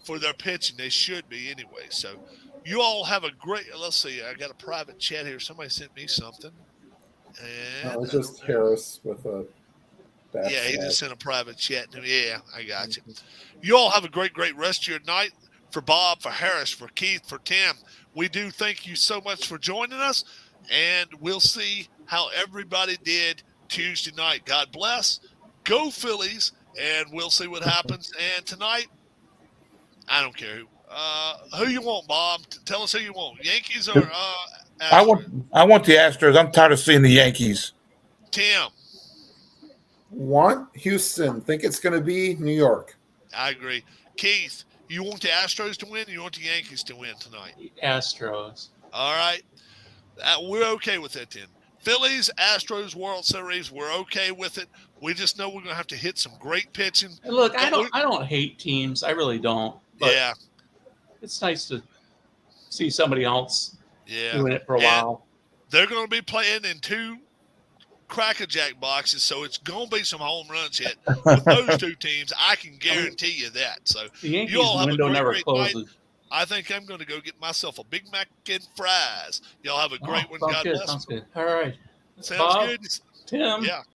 for their pitching. They should be anyway. So you all have a great – let's see. I got a private chat here. Somebody sent me something. And No, it's just Harris with a – yeah, he just sent a private chat to me. Yeah, I got you. You all have a great rest of your night. For Bob, for Harris, for Keith, for Tim, we do thank you so much for joining us, and we'll see how everybody did Tuesday night. God bless. Go Phillies, and we'll see what happens. And tonight, I don't care who you want, Bob. Tell us who you want. Yankees or Astros? I want the Astros. I'm tired of seeing the Yankees. Tim. Want Houston. Think it's going to be New York. I agree. Keith, you want the Astros to win or you want the Yankees to win tonight? Astros. All right. We're okay with that then. Phillies, Astros, World Series, we're okay with it. We just know we're going to have to hit some great pitching. And look, I don't hate teams. I really don't. But yeah. It's nice to see somebody else doing it for a And while. They're going to be playing in 2 Cracker Jack boxes, so it's going to be some home runs hit with those 2 teams. I can guarantee you that. So The Yankees you all have window a never great closes. night. I think I'm going to go get myself a Big Mac and fries. Y'all have a great one. Sounds God good. bless. Sounds good. All right. Sounds Bob, good. Tim. Yeah.